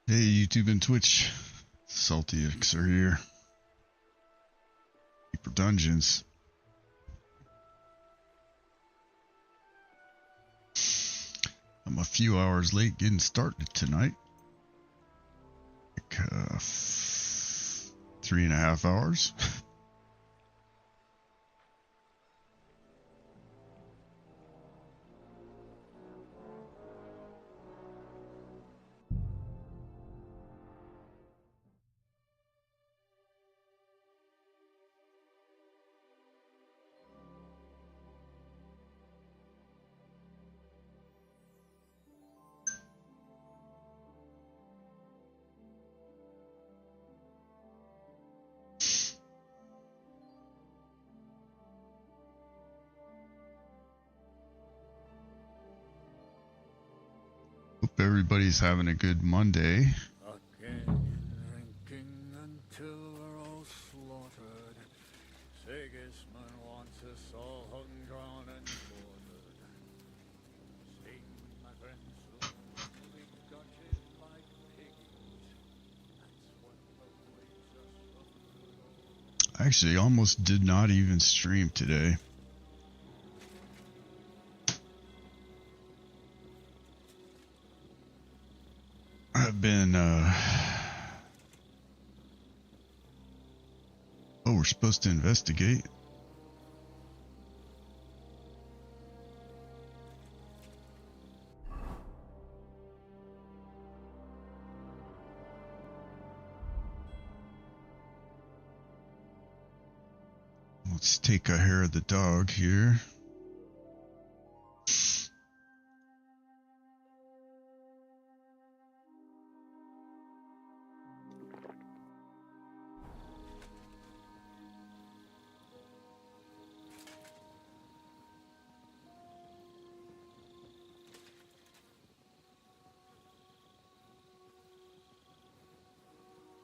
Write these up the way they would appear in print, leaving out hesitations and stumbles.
Hey, YouTube and Twitch. Salty X are here. Deeper Dungeons. I'm a few hours late getting started tonight. Like, 3.5 hours. Hope everybody's having a good Monday. Again, drinking until we're all slaughtered. Sigismund wants us all hung, drawn, and quartered. Sing, my friends, slowly, Dutches like piggies. That's what motivates us from good old. I actually almost did not even stream today. I've been, oh, we're supposed to investigate. Let's take a hair of the dog here.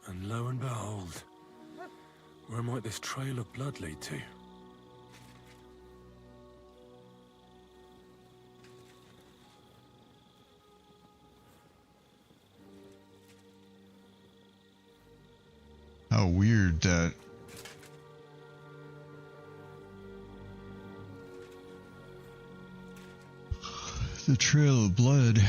And lo and behold, where might this trail of blood lead to? How weird that the trail of blood.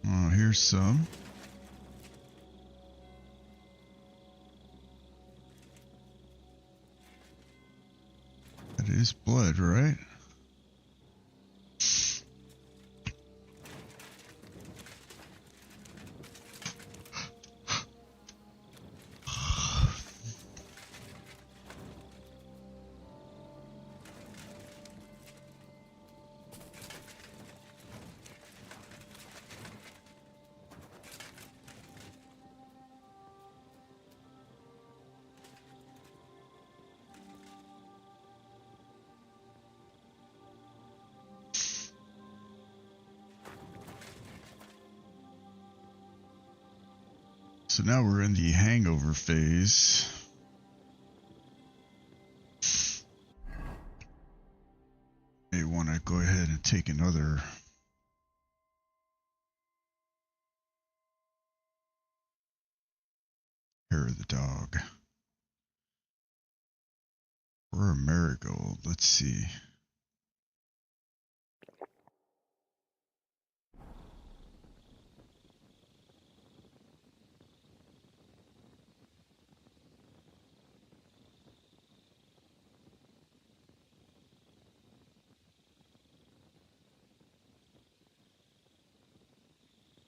Oh, here's some. That is blood, right? So now we're in the hangover phase. May want to go ahead and take another hair of the dog. Or a marigold. Let's see.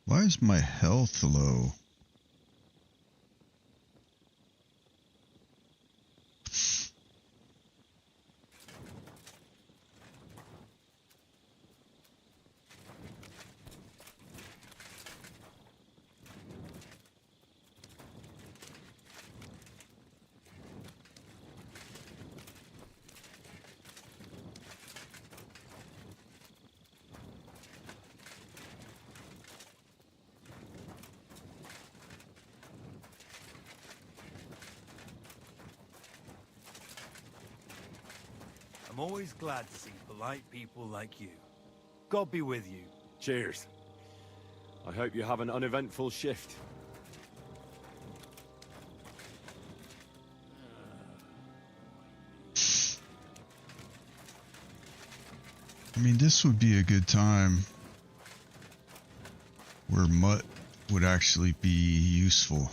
Why is my health low? I'm always glad to see polite people like you. God be with you. Cheers. I hope you have an uneventful shift. I mean, this would be a good time where mutt would actually be useful.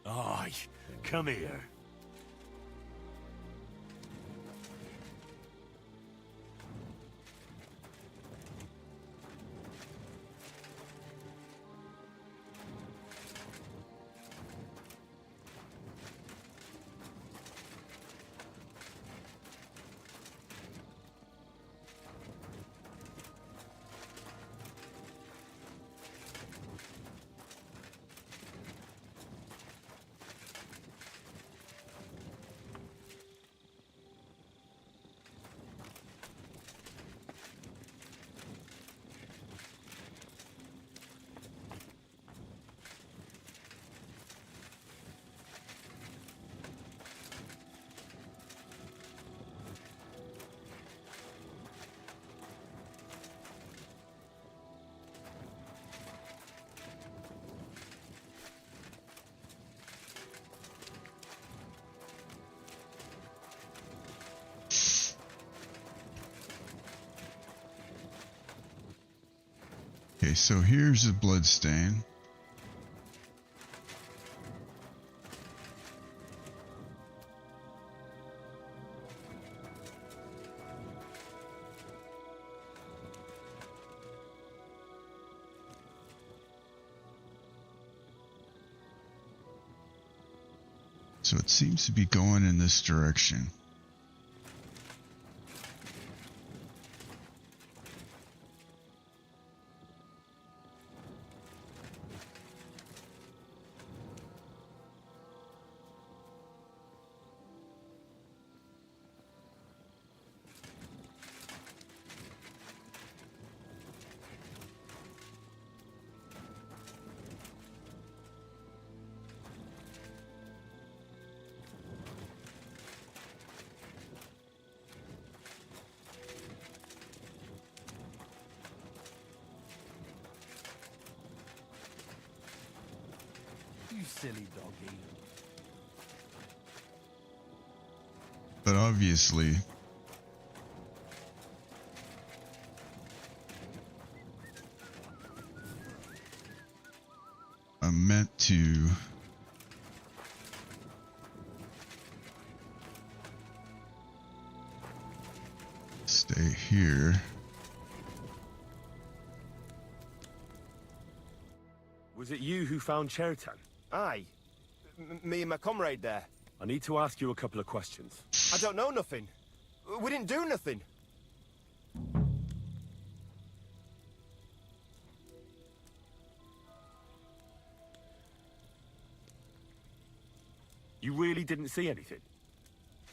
Aye, come here. Okay, so here's a blood stain. So it seems to be going in this direction. You silly doggy. But obviously, I'm meant to stay here. Was it you who found Chertan? Aye. Me and my comrade there. I need to ask you a couple of questions. I don't know nothing. We didn't do nothing. You really didn't see anything?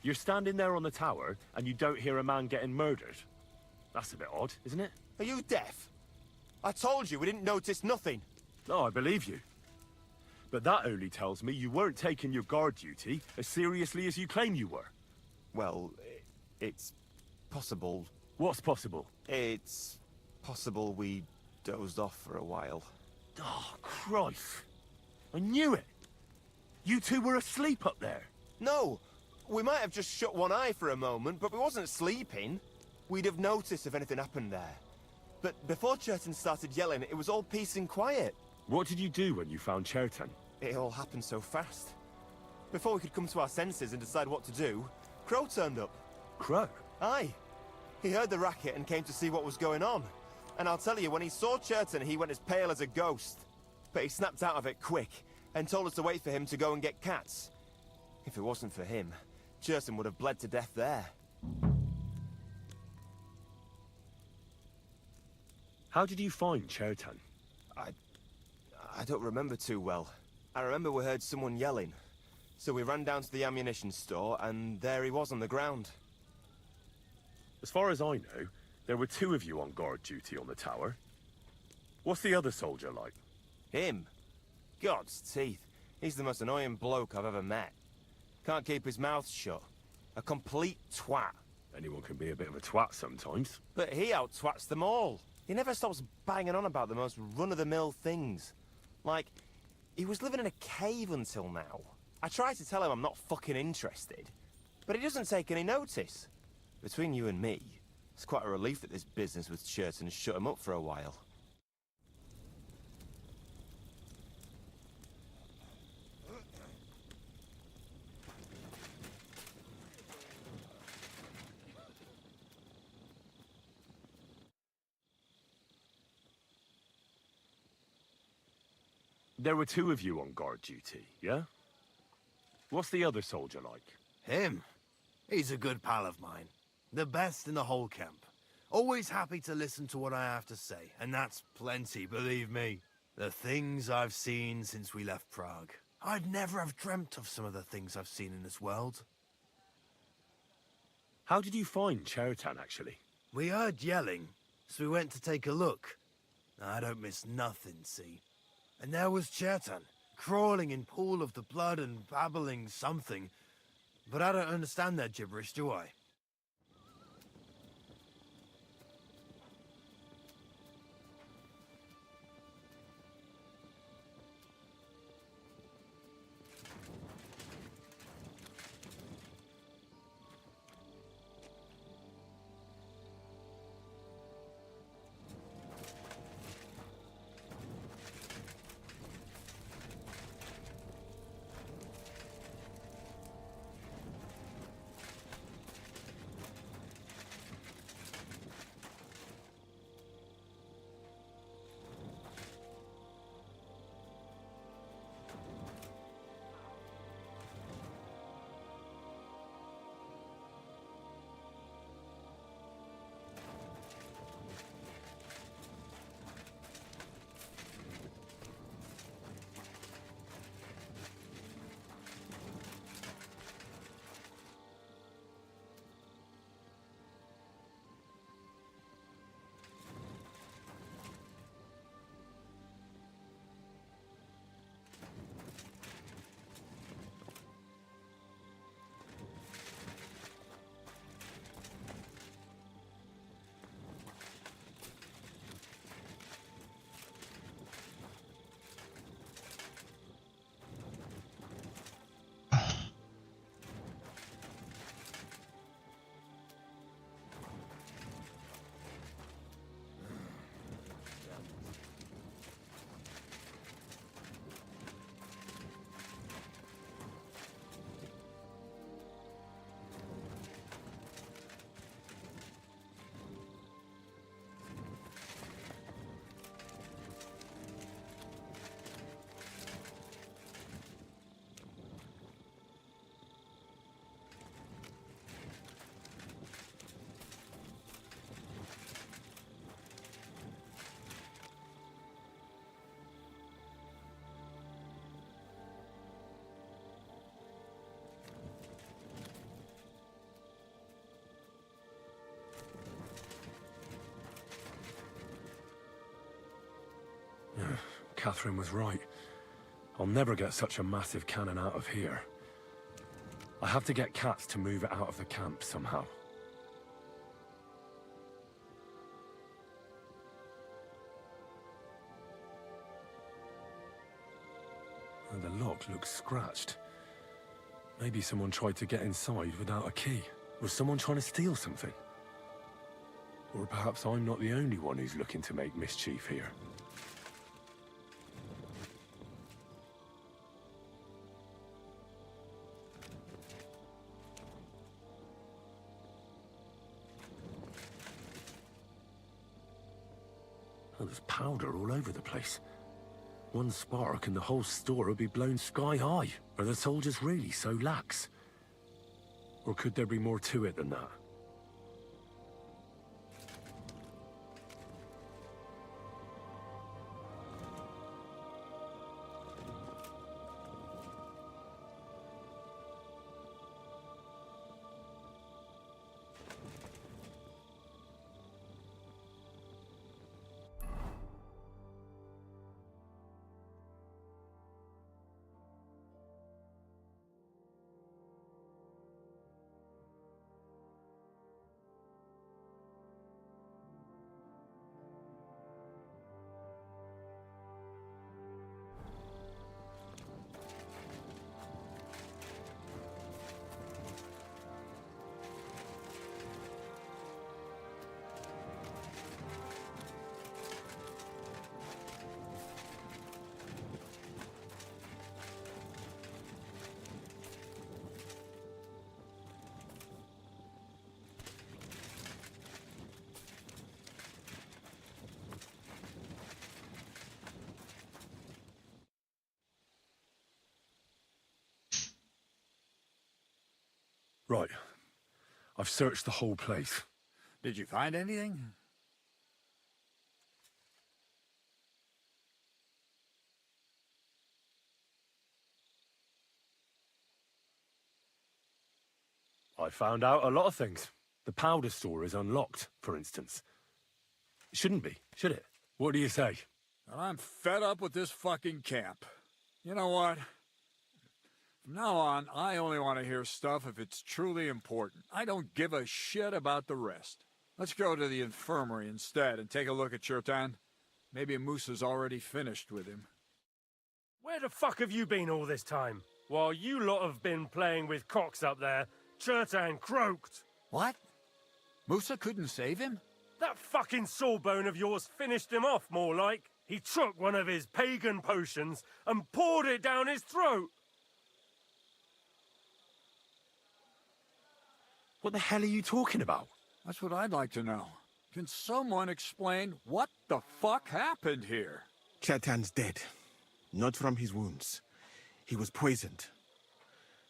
You're standing there on the tower, and you don't hear a man getting murdered? That's a bit odd, isn't it? Are you deaf? I told you we didn't notice nothing. No, I believe you. But that only tells me you weren't taking your guard duty as seriously as you claim you were. Well, it's possible. What's possible? It's possible we dozed off for a while. Oh, Christ. I knew it. You two were asleep up there. No, we might have just shut one eye for a moment, but we wasn't sleeping. We'd have noticed if anything happened there. But before Chertan started yelling, it was all peace and quiet. What did you do when you found Chertan? It all happened so fast. Before we could come to our senses and decide what to do, Crow turned up. Crow? Aye. He heard the racket and came to see what was going on. And I'll tell you, when he saw Chertan, he went as pale as a ghost. But he snapped out of it quick, and told us to wait for him to go and get cats. If it wasn't for him, Cherson would have bled to death there. How did you find Chertan? I don't remember too well. I remember we heard someone yelling. So we ran down to the ammunition store, and there he was on the ground. As far as I know, there were 2 of you on guard duty on the tower. What's the other soldier like? Him? God's teeth. He's the most annoying bloke I've ever met. Can't keep his mouth shut. A complete twat. Anyone can be a bit of a twat sometimes. But he out-twats them all. He never stops banging on about the most run-of-the-mill things. Like, he was living in a cave until now. I tried to tell him I'm not fucking interested, but he doesn't take any notice. Between you and me, it's quite a relief that this business with Cherton shut him up for a while. There were 2 of you on guard duty, yeah? What's the other soldier like? Him? He's a good pal of mine. The best in the whole camp. Always happy to listen to what I have to say, and that's plenty, believe me. The things I've seen since we left Prague. I'd never have dreamt of some of the things I've seen in this world. How did you find Chertan, actually? We heard yelling, so we went to take a look. I don't miss nothing, see? And there was Chertan, crawling in pool of the blood and babbling something. But I don't understand that gibberish, do I? Catherine was right. I'll never get such a massive cannon out of here. I have to get Katz to move it out of the camp somehow. And the lock looks scratched. Maybe someone tried to get inside without a key. Was someone trying to steal something? Or perhaps I'm not the only one who's looking to make mischief here. Oh, there's powder all over the place. One spark and the whole store would be blown sky high. Are the soldiers really so lax? Or could there be more to it than that? Right. I've searched the whole place. Did you find anything? I found out a lot of things. The powder store is unlocked, for instance. It shouldn't be, should it? What do you say? Well, I'm fed up with this fucking camp. You know what? From now on, I only want to hear stuff if it's truly important. I don't give a shit about the rest. Let's go to the infirmary instead and take a look at Chertan. Maybe Musa's already finished with him. Where the fuck have you been all this time? While you lot have been playing with cocks up there, Chertan croaked. What? Musa couldn't save him? That fucking sawbone of yours finished him off, more like. He took one of his pagan potions and poured it down his throat. What the hell are you talking about? That's what I'd like to know. Can someone explain what the fuck happened here? Chertan's dead. Not from his wounds. He was poisoned.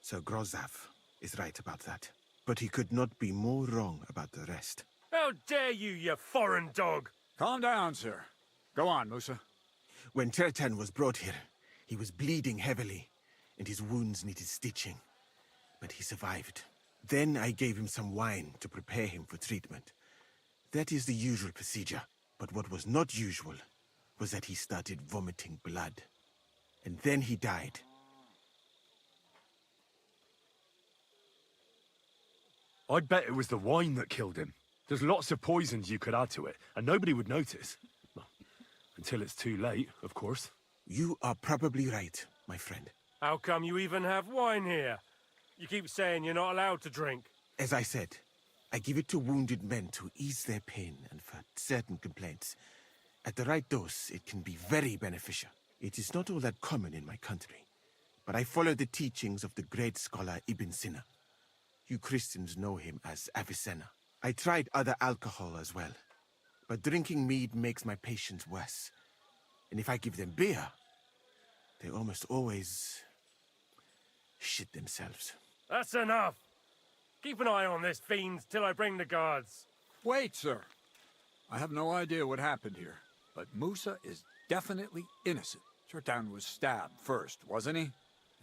Sir Grozav is right about that. But he could not be more wrong about the rest. How dare you, you foreign dog! Calm down, sir. Go on, Musa. When Chertan was brought here, he was bleeding heavily, and his wounds needed stitching. But he survived. Then I gave him some wine to prepare him for treatment. That is the usual procedure. But what was not usual was that he started vomiting blood. And then he died. I'd bet it was the wine that killed him. There's lots of poisons you could add to it, and nobody would notice. Well, until it's too late, of course. You are probably right, my friend. How come you even have wine here? You keep saying you're not allowed to drink. As I said, I give it to wounded men to ease their pain and for certain complaints. At the right dose, it can be very beneficial. It is not all that common in my country, but I follow the teachings of the great scholar Ibn Sina. You Christians know him as Avicenna. I tried other alcohol as well, but drinking mead makes my patients worse. And if I give them beer, they almost always shit themselves. That's enough. Keep an eye on this fiend till I bring the guards. Wait, sir. I have no idea what happened here, but Musa is definitely innocent. Chertan was stabbed first, wasn't he?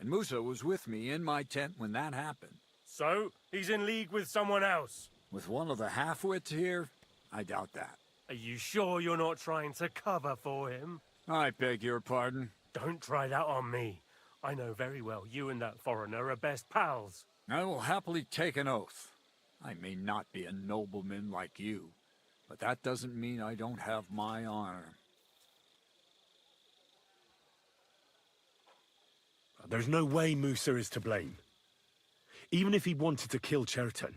And Musa was with me in my tent when that happened. So, he's in league with someone else. With one of the half-wits here? I doubt that. Are you sure you're not trying to cover for him? I beg your pardon. Don't try that on me. I know very well you and that foreigner are best pals. I will happily take an oath. I may not be a nobleman like you, but that doesn't mean I don't have my honor. There's no way Musa is to blame. Even if he wanted to kill Chertan,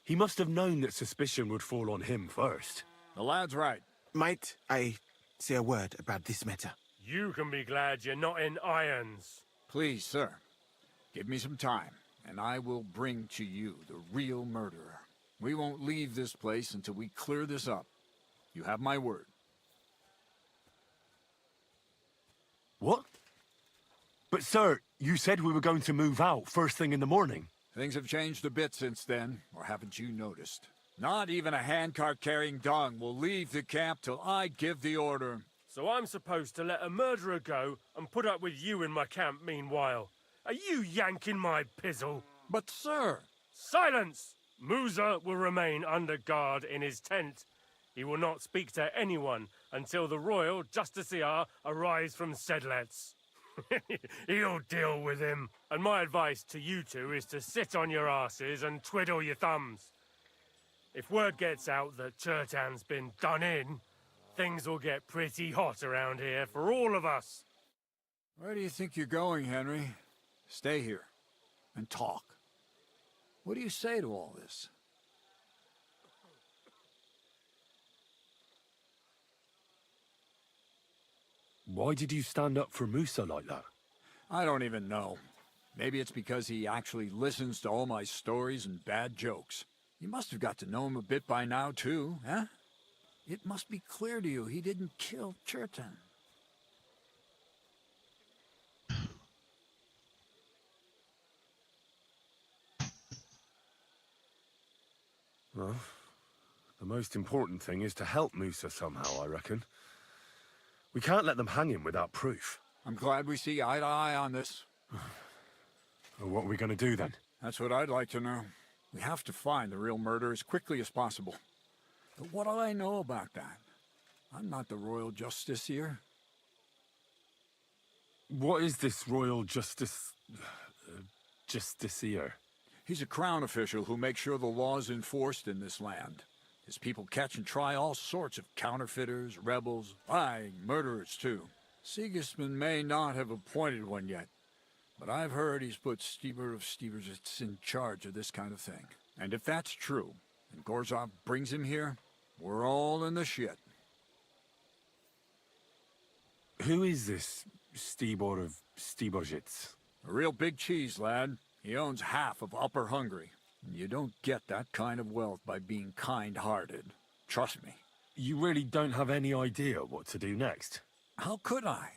he must have known that suspicion would fall on him first. The lad's right. Might I say a word about this matter? You can be glad you're not in irons. Please, sir, give me some time, and I will bring to you the real murderer. We won't leave this place until we clear this up. You have my word. What? But sir, you said we were going to move out first thing in the morning. Things have changed a bit since then, or haven't you noticed? Not even a handcart carrying dung will leave the camp till I give the order. So I'm supposed to let a murderer go and put up with you in my camp meanwhile. Are you yanking my pizzle? But sir... Silence! Musa will remain under guard in his tent. He will not speak to anyone until the royal justiciar arrives from Sedlets. He'll deal with him. And my advice to you two is to sit on your asses and twiddle your thumbs. If word gets out that Chertan's been done in, things will get pretty hot around here for all of us. Where do you think you're going, Henry? Stay here and talk. What do you say to all this? Why did you stand up for Musa like that? I don't even know. Maybe it's because he actually listens to all my stories and bad jokes. You must have got to know him a bit by now, too, huh? It must be clear to you he didn't kill Chertan. Well, the most important thing is to help Musa somehow, I reckon. We can't let them hang him without proof. I'm glad we see eye to eye on this. Well, what are we going to do then? That's what I'd like to know. We have to find the real murderer as quickly as possible. But what do I know about that? I'm not the royal justiciar. What is this royal justiciar? He's a crown official who makes sure the law's enforced in this land. His people catch and try all sorts of counterfeiters, rebels, lying, murderers too. Sigismund may not have appointed one yet, but I've heard he's put Stieber of Stiebersitz in charge of this kind of thing. And if that's true, and Gorzov brings him here, we're all in the shit. Who is this Stibor of Stiebersitz? A real big cheese, lad. He owns half of Upper Hungary. You don't get that kind of wealth by being kind-hearted. Trust me. You really don't have any idea what to do next? How could I?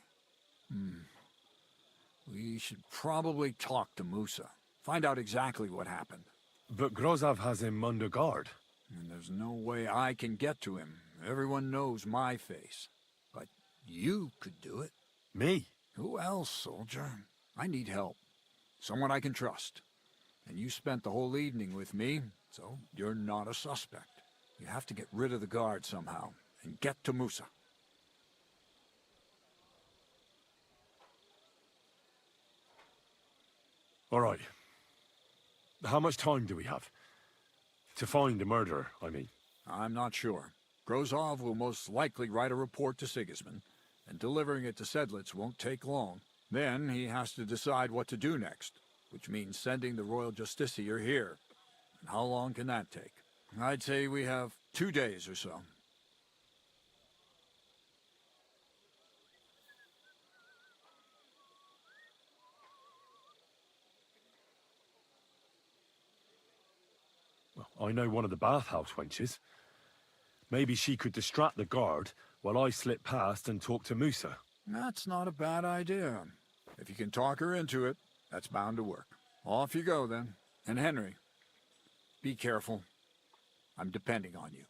We should probably talk to Musa. Find out exactly what happened. But Grozov has him under guard. And there's no way I can get to him. Everyone knows my face. But you could do it. Me? Who else, soldier? I need help. Someone I can trust. And you spent the whole evening with me, so you're not a suspect. You have to get rid of the guard somehow, and get to Musa. All right. How much time do we have? To find a murderer, I mean. I'm not sure. Grozov will most likely write a report to Sigismund, and delivering it to Sedlitz won't take long. Then he has to decide what to do next, which means sending the royal justiciar here. And how long can that take? I'd say we have 2 days or so. Well, I know one of the bathhouse wenches. Maybe she could distract the guard while I slip past and talk to Musa. That's not a bad idea. If you can talk her into it, that's bound to work. Off you go, then. And Henry, be careful. I'm depending on you.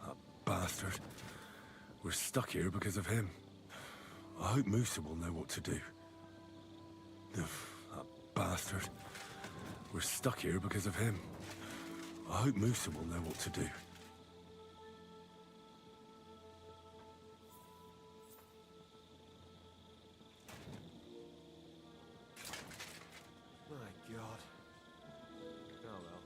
That bastard. We're stuck here because of him. I hope Musa will know what to do. That bastard. We're stuck here because of him. I hope Musa will know what to do. My God. Oh well.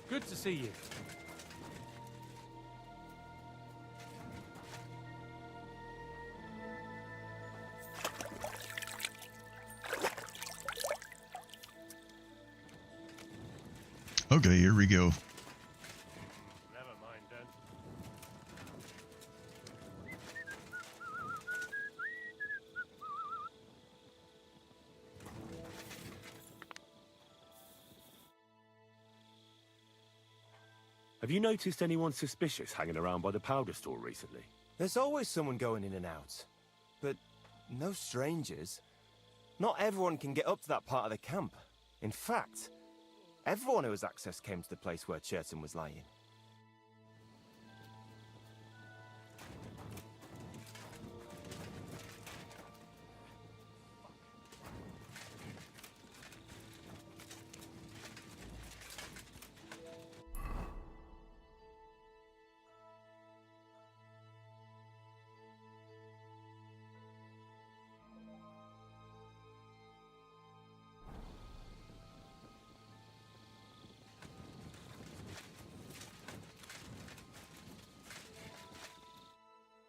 Good to see you. Okay, here we go. Never mind then. Have you noticed anyone suspicious hanging around by the powder store recently? There's always someone going in and out. But no strangers. Not everyone can get up to that part of the camp. In fact, everyone who has access came to the place where Churton was lying.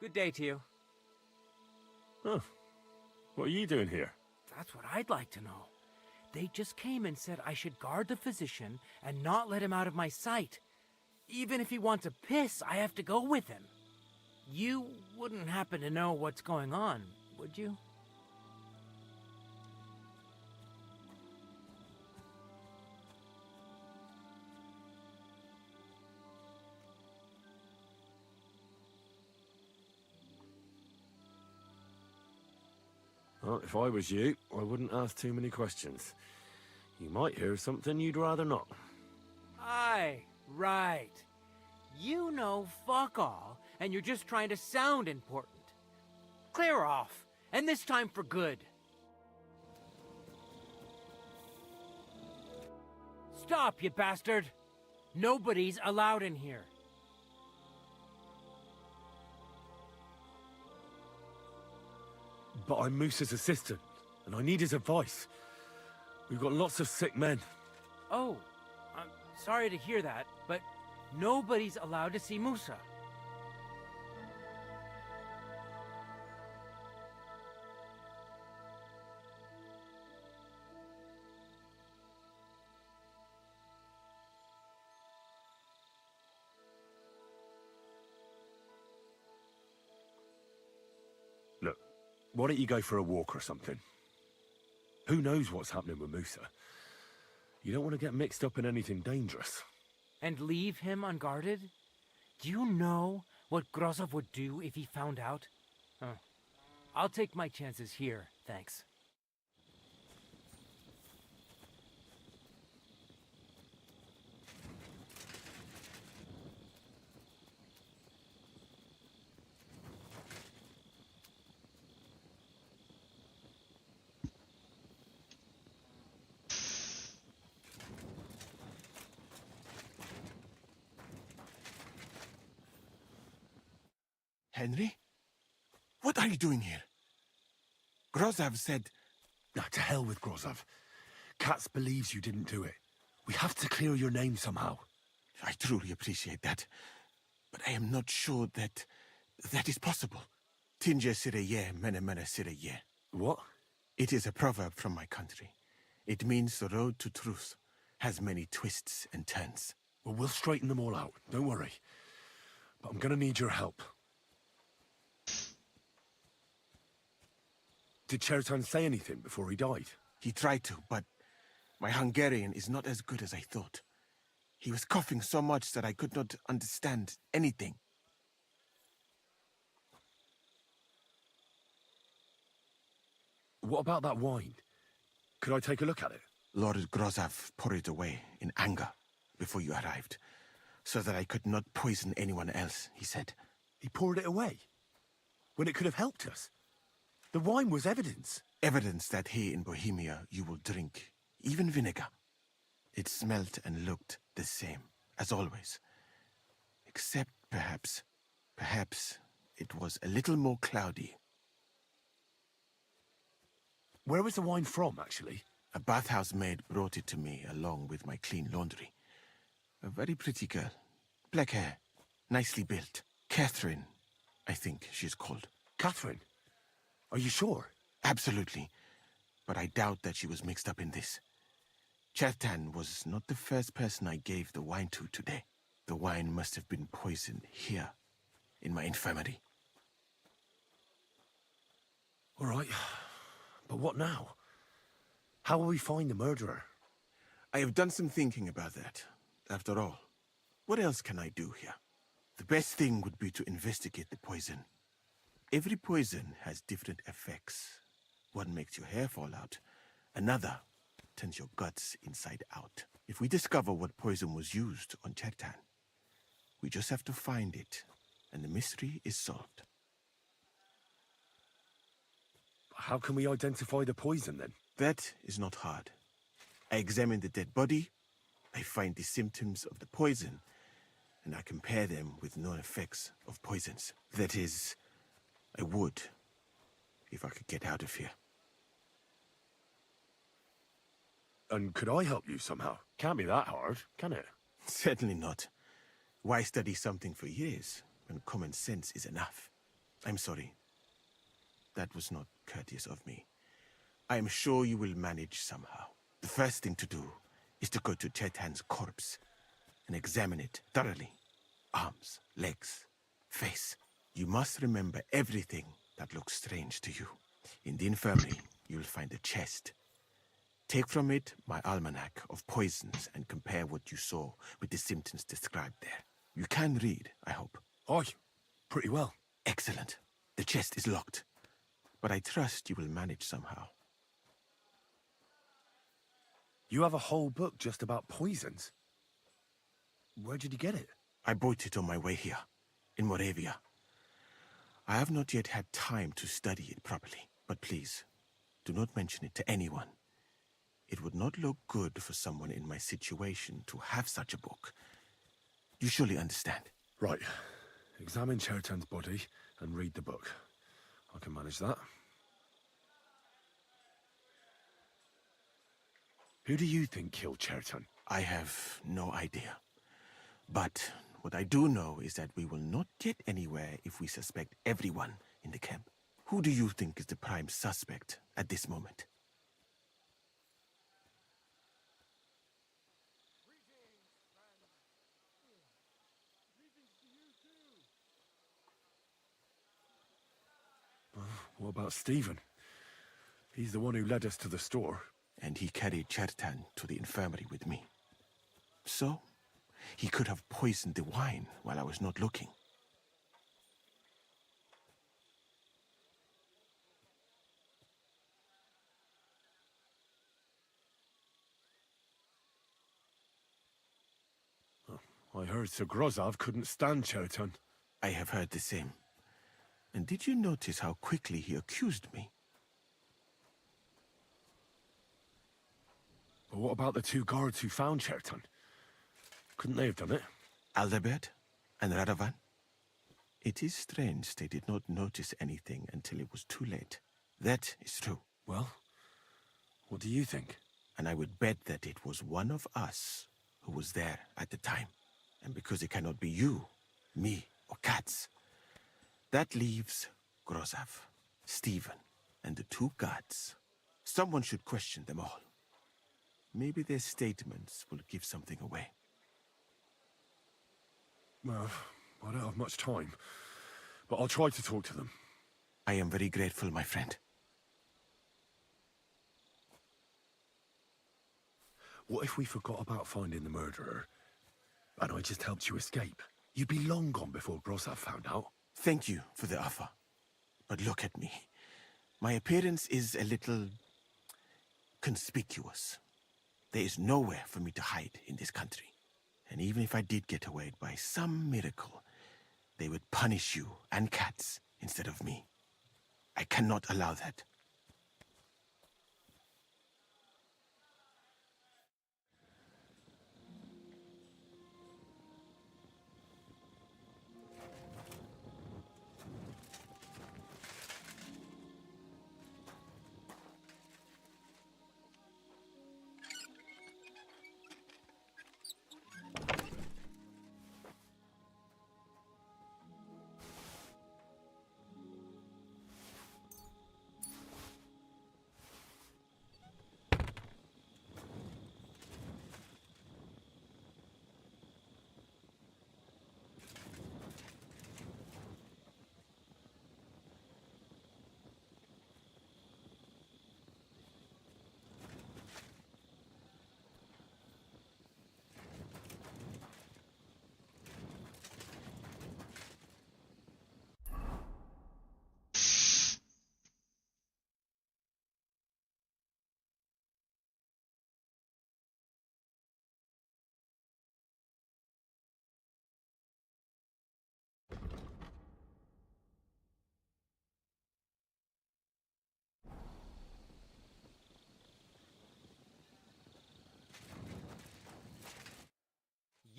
Good day to you. Oh, what are you doing here? That's what I'd like to know. They just came and said I should guard the physician and not let him out of my sight. Even if he wants to piss, I have to go with him. You wouldn't happen to know what's going on, would you? Well, if I was you, I wouldn't ask too many questions. You might hear something you'd rather not. Aye, right. You know fuck all, and you're just trying to sound important. Clear off, and this time for good. Stop, you bastard! Nobody's allowed in here. But I'm Moose's assistant, and I need his advice. We've got lots of sick men. Oh, I'm sorry to hear that, but nobody's allowed to see Musa. Look, why don't you go for a walk or something? Who knows what's happening with Musa? You don't want to get mixed up in anything dangerous. And leave him unguarded? Do you know what Grozov would do if he found out? Huh. I'll take my chances here, thanks. Henry? What are you doing here? Grozov said... Now, to hell with Grozov. Katz believes you didn't do it. We have to clear your name somehow. I truly appreciate that. But I am not sure that is possible. Tinge sireye, mene mene sireye. What? It is a proverb from my country. It means the road to truth has many twists and turns. Well, we'll straighten them all out. Don't worry. But I'm gonna need your help. Did Chertan say anything before he died? He tried to, but my Hungarian is not as good as I thought. He was coughing so much that I could not understand anything. What about that wine? Could I take a look at it? Lord Grozov poured it away in anger before you arrived, so that I could not poison anyone else, he said. He poured it away? When it could have helped us? The wine was evidence. Evidence that here in Bohemia you will drink, even vinegar. It smelt and looked the same, as always. Except perhaps it was a little more cloudy. Where was the wine from, actually? A bathhouse maid brought it to me along with my clean laundry. A very pretty girl. Black hair, nicely built. Catherine, I think she's called. Catherine? Are you sure? Absolutely. But I doubt that she was mixed up in this. Chertan was not the first person I gave the wine to today. The wine must have been poisoned here, in my infirmary. All right, but what now? How will we find the murderer? I have done some thinking about that. After all, what else can I do here? The best thing would be to investigate the poison. Every poison has different effects. One makes your hair fall out. Another turns your guts inside out. If we discover what poison was used on Chertan, we just have to find it, and the mystery is solved. How can we identify the poison, then? That is not hard. I examine the dead body, I find the symptoms of the poison, and I compare them with known effects of poisons. That is, I would, if I could get out of here. And could I help you somehow? Can't be that hard, can it? Certainly not. Why study something for years when common sense is enough? I'm sorry. That was not courteous of me. I am sure you will manage somehow. The first thing to do is to go to Chertan's corpse and examine it thoroughly. Arms, legs, face. You must remember everything that looks strange to you. In the infirmary, you will find a chest. Take from it my almanac of poisons and compare what you saw with the symptoms described there. You can read, I hope. Aye, pretty well. Excellent. The chest is locked, but I trust you will manage somehow. You have a whole book just about poisons? Where did you get it? I bought it on my way here, in Moravia. I have not yet had time to study it properly, but please, do not mention it to anyone. It would not look good for someone in my situation to have such a book. You surely understand. Right. Examine Chertan's body and read the book. I can manage that. Who do you think killed Chertan? I have no idea. But what I do know is that we will not get anywhere if we suspect everyone in the camp. Who do you think is the prime suspect at this moment? What about Stephen? He's the one who led us to the store. And he carried Chertan to the infirmary with me. So, he could have poisoned the wine while I was not looking. I heard Sir Grozov couldn't stand Chertan. I have heard the same. And did you notice how quickly he accused me? But what about the two guards who found Chertan? Couldn't they have done it? Aldebert and Radovan? It is strange they did not notice anything until it was too late. That is true. Well, what do you think? And I would bet that it was one of us who was there at the time. And because it cannot be you, me, or Katz, that leaves Grozov, Stephen, and the two guards. Someone should question them all. Maybe their statements will give something away. Well, I don't have much time, but I'll try to talk to them. I am very grateful, my friend. What if we forgot about finding the murderer, and I just helped you escape? You'd be long gone before Grozov found out. Thank you for the offer. But look at me. My appearance is a little conspicuous. There is nowhere for me to hide in this country. And even if I did get away by some miracle, they would punish you and Katz instead of me. I cannot allow that.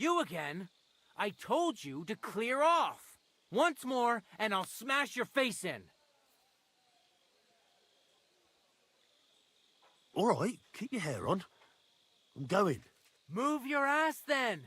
You again? I told you to clear off. Once more, and I'll smash your face in. All right, keep your hair on. I'm going. Move your ass then.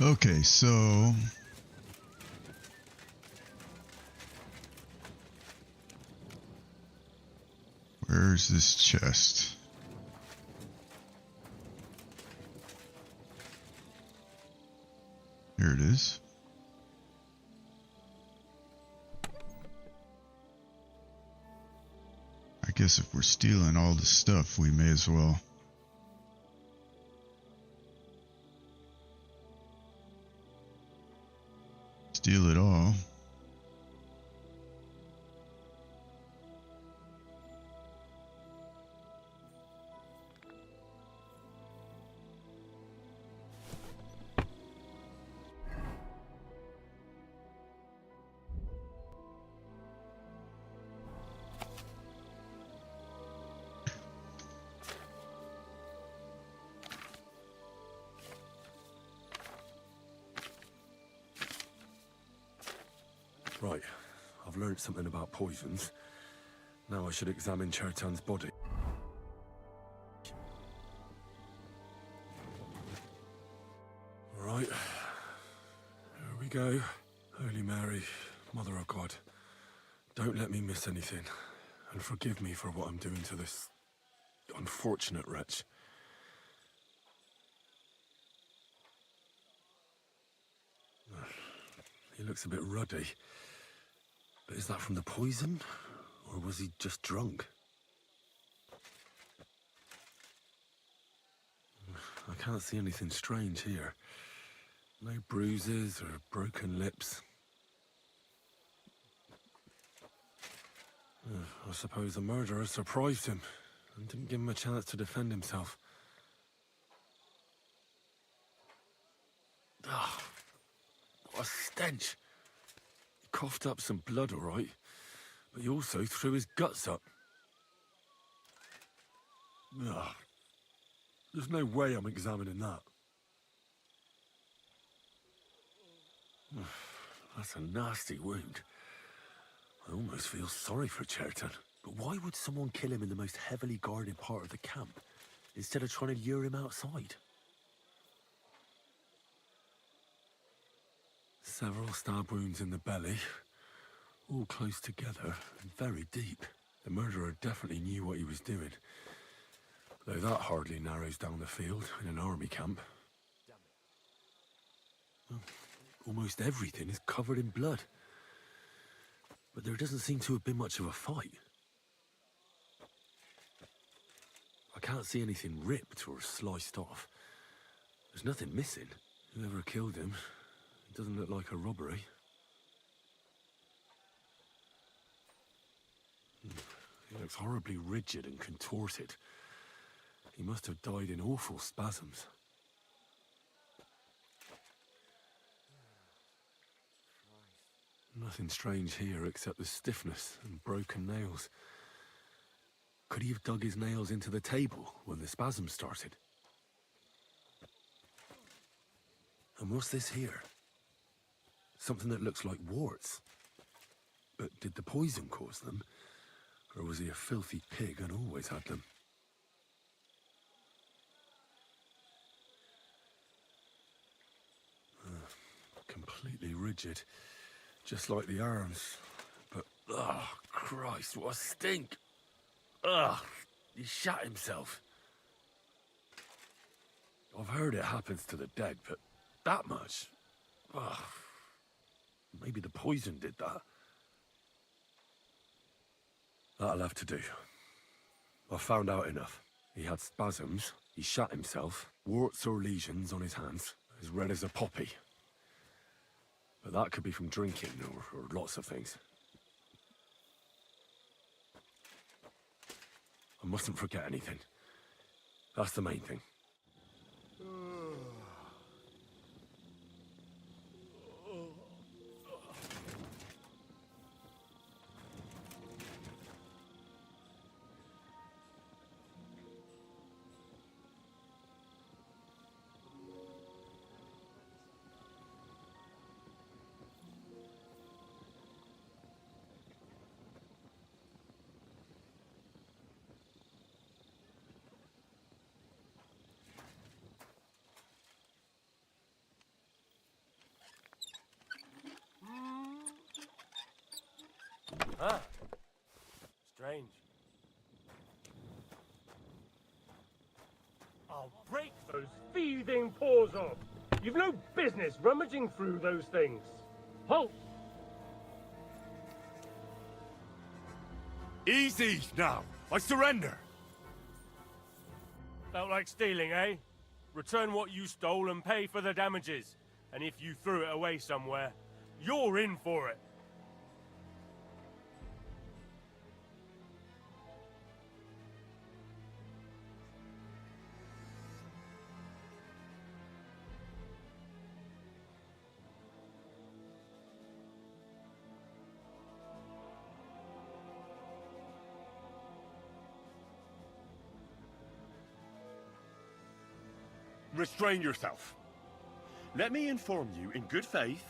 Okay, so where's this chest? Here it is. I guess if we're stealing all the stuff, we may as well. Steal it all. Right, I've learned something about poisons. Now I should examine Chertan's body. Alright, here we go. Holy Mary, Mother of God, don't let me miss anything, and forgive me for what I'm doing to this unfortunate wretch. He looks a bit ruddy. But is that from the poison? Or was he just drunk? I can't see anything strange here. No bruises or broken lips. I suppose the murderer surprised him and didn't give him a chance to defend himself. Ah, what a stench! He coughed up some blood, all right, but he also threw his guts up. Ugh. There's no way I'm examining that. That's a nasty wound. I almost feel sorry for Chertan. But why would someone kill him in the most heavily guarded part of the camp, instead of trying to lure him outside? Several stab wounds in the belly, all close together and very deep. The murderer definitely knew what he was doing, though that hardly narrows down the field in an army camp. Well, almost everything is covered in blood, but there doesn't seem to have been much of a fight. I can't see anything ripped or sliced off. There's nothing missing. Whoever killed him, it doesn't look like a robbery. He looks horribly rigid and contorted. He must have died in awful spasms. Nothing strange here except the stiffness and broken nails. Could he have dug his nails into the table when the spasms started? And what's this here? Something that looks like warts. But did the poison cause them? Or was he a filthy pig and always had them? Completely rigid. Just like the arms. But, oh, Christ, what a stink! Ugh, he shot himself. I've heard it happens to the dead, but that much? Ugh. Maybe the poison did that. That'll have to do. I found out enough. He had spasms, He shot himself, warts or lesions on his hands, as red as a poppy. But that could be from drinking or lots of things. I mustn't forget anything. That's the main thing. Ah, strange. I'll break those thieving paws off. You've no business rummaging through those things. Halt! Easy now! I surrender! Felt like stealing, eh? Return what you stole and pay for the damages. And if you threw it away somewhere, you're in for it. Restrain yourself. Let me inform you in good faith.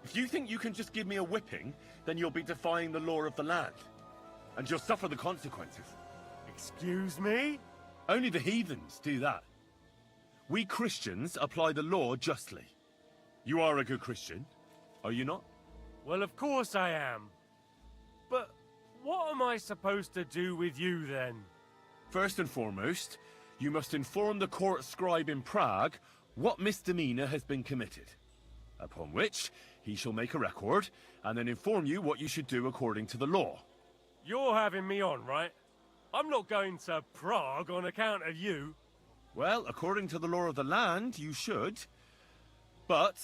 If you think you can just give me a whipping, then you'll be defying the law of the land. And you'll suffer the consequences. Excuse me? Only the heathens do that. We Christians apply the law justly. You are a good Christian, are you not? Well, of course I am. But what am I supposed to do with you, then? First and foremost, you must inform the court scribe in Prague what misdemeanor has been committed. Upon which, he shall make a record, and then inform you what you should do according to the law. You're having me on, right? I'm not going to Prague on account of you. Well, according to the law of the land, you should. But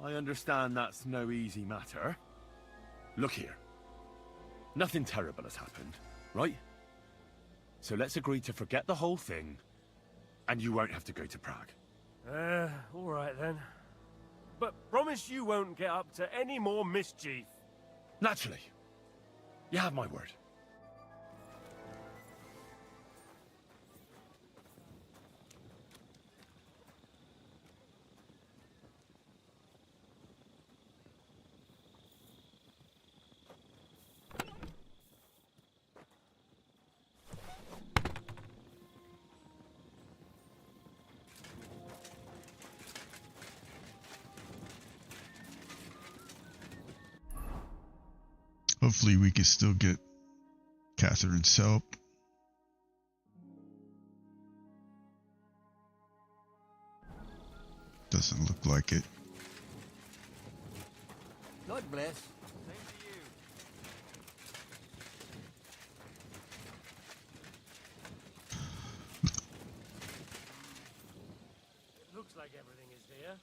I understand that's no easy matter. Look here. Nothing terrible has happened, right? So let's agree to forget the whole thing, and you won't have to go to Prague. All right then. But promise you won't get up to any more mischief. Naturally. You have my word. Hopefully we can still get Catherine's help. Doesn't look like it. God bless. It looks like everything is here.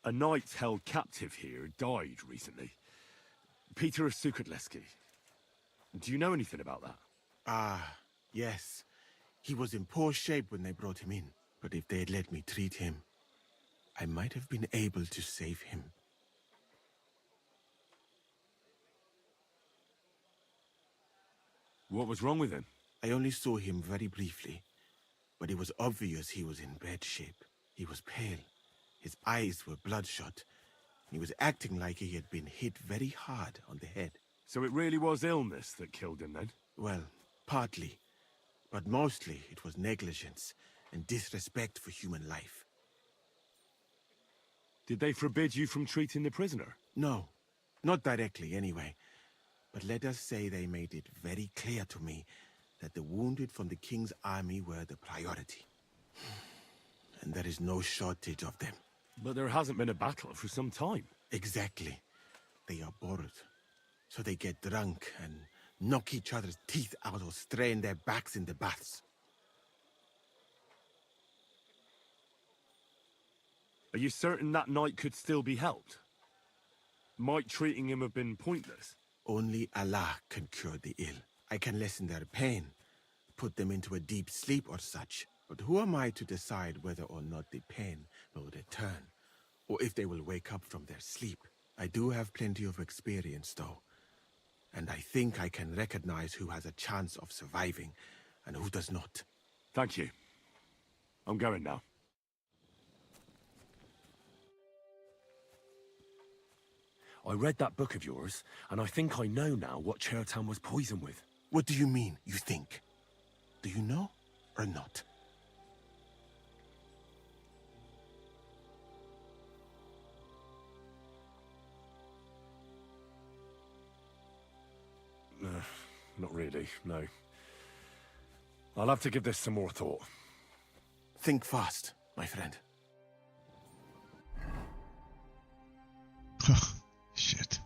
A knight held captive here died recently. Peter Sukatleski. Do you know anything about that? Ah, yes. He was in poor shape when they brought him in. But if they had let me treat him, I might have been able to save him. What was wrong with him? I only saw him very briefly, but it was obvious he was in bad shape. He was pale. His eyes were bloodshot. He was acting like he had been hit very hard on the head. So it really was illness that killed him then? Well, partly. But mostly it was negligence and disrespect for human life. Did they forbid you from treating the prisoner? No, not directly anyway. But let us say they made it very clear to me that the wounded from the king's army were the priority. And there is no shortage of them. But there hasn't been a battle for some time. Exactly. They are bored. So they get drunk and knock each other's teeth out or strain their backs in the baths. Are you certain that knight could still be helped? Might treating him have been pointless? Only Allah can cure the ill. I can lessen their pain, put them into a deep sleep or such. But who am I to decide whether or not the pain will return, or if they will wake up from their sleep? I do have plenty of experience, though, and I think I can recognize who has a chance of surviving and who does not. Thank you. I'm going now. I read that book of yours, and I think I know now what Chertown was poisoned with. What do you mean, you think? Do you know, or not? Not really, no. I'll have to give this some more thought. Think fast, my friend. Shit.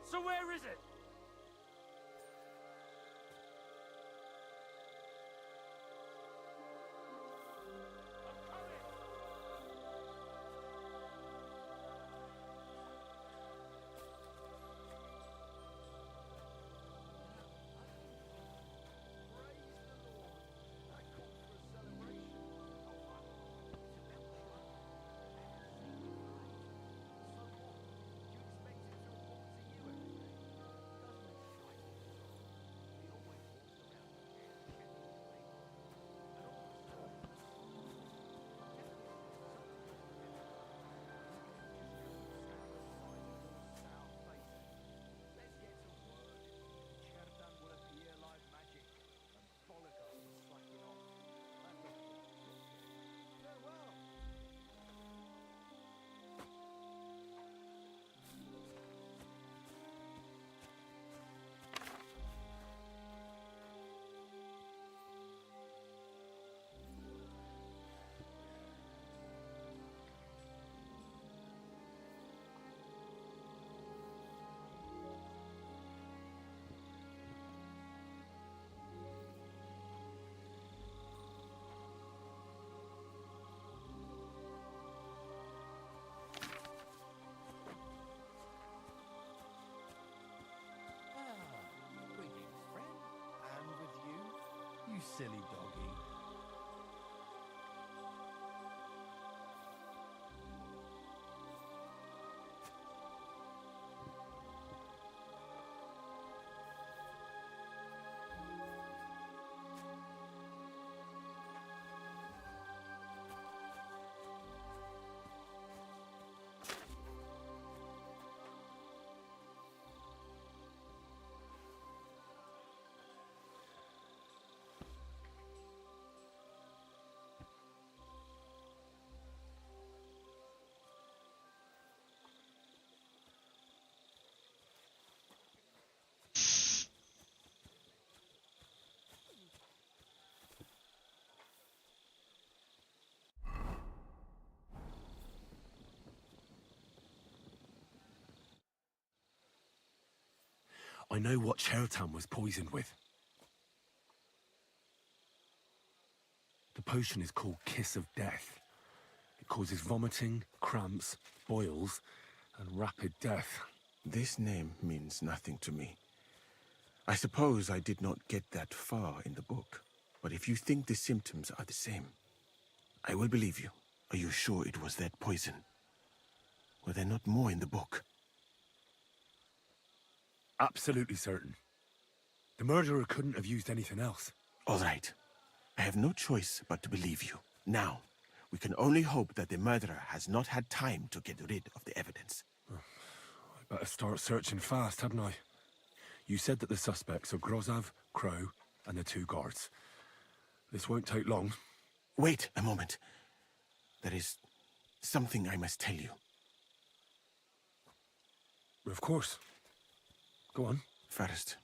So where is it? You silly doggy. I know what Chertan was poisoned with. The potion is called Kiss of Death. It causes vomiting, cramps, boils, and rapid death. This name means nothing to me. I suppose I did not get that far in the book, but if you think the symptoms are the same, I will believe you. Are you sure it was that poison? Were there not more in the book? Absolutely certain. The murderer couldn't have used anything else. All right. I have no choice but to believe you. Now, we can only hope that the murderer has not had time to get rid of the evidence. I better start searching fast, hadn't I? You said that the suspects are Grozav, Crow, and the 2 guards. This won't take long. Wait a moment. There is something I must tell you. Of course. Go on. First,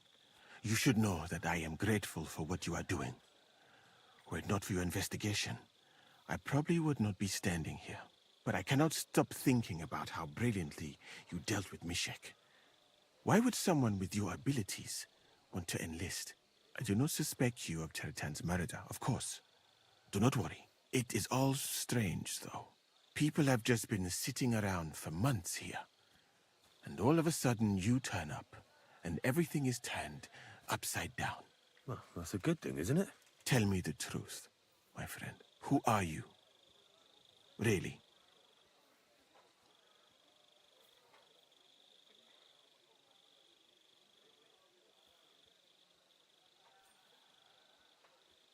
you should know that I am grateful for what you are doing. Were it not for your investigation, I probably would not be standing here. But I cannot stop thinking about how brilliantly you dealt with Mishek. Why would someone with your abilities want to enlist? I do not suspect you of Chertan's murder, of course. Do not worry. It is all strange, though. People have just been sitting around for months here. And all of a sudden you turn up, and everything is turned upside down. Well, that's a good thing, isn't it? Tell me the truth, my friend. Who are you? Really?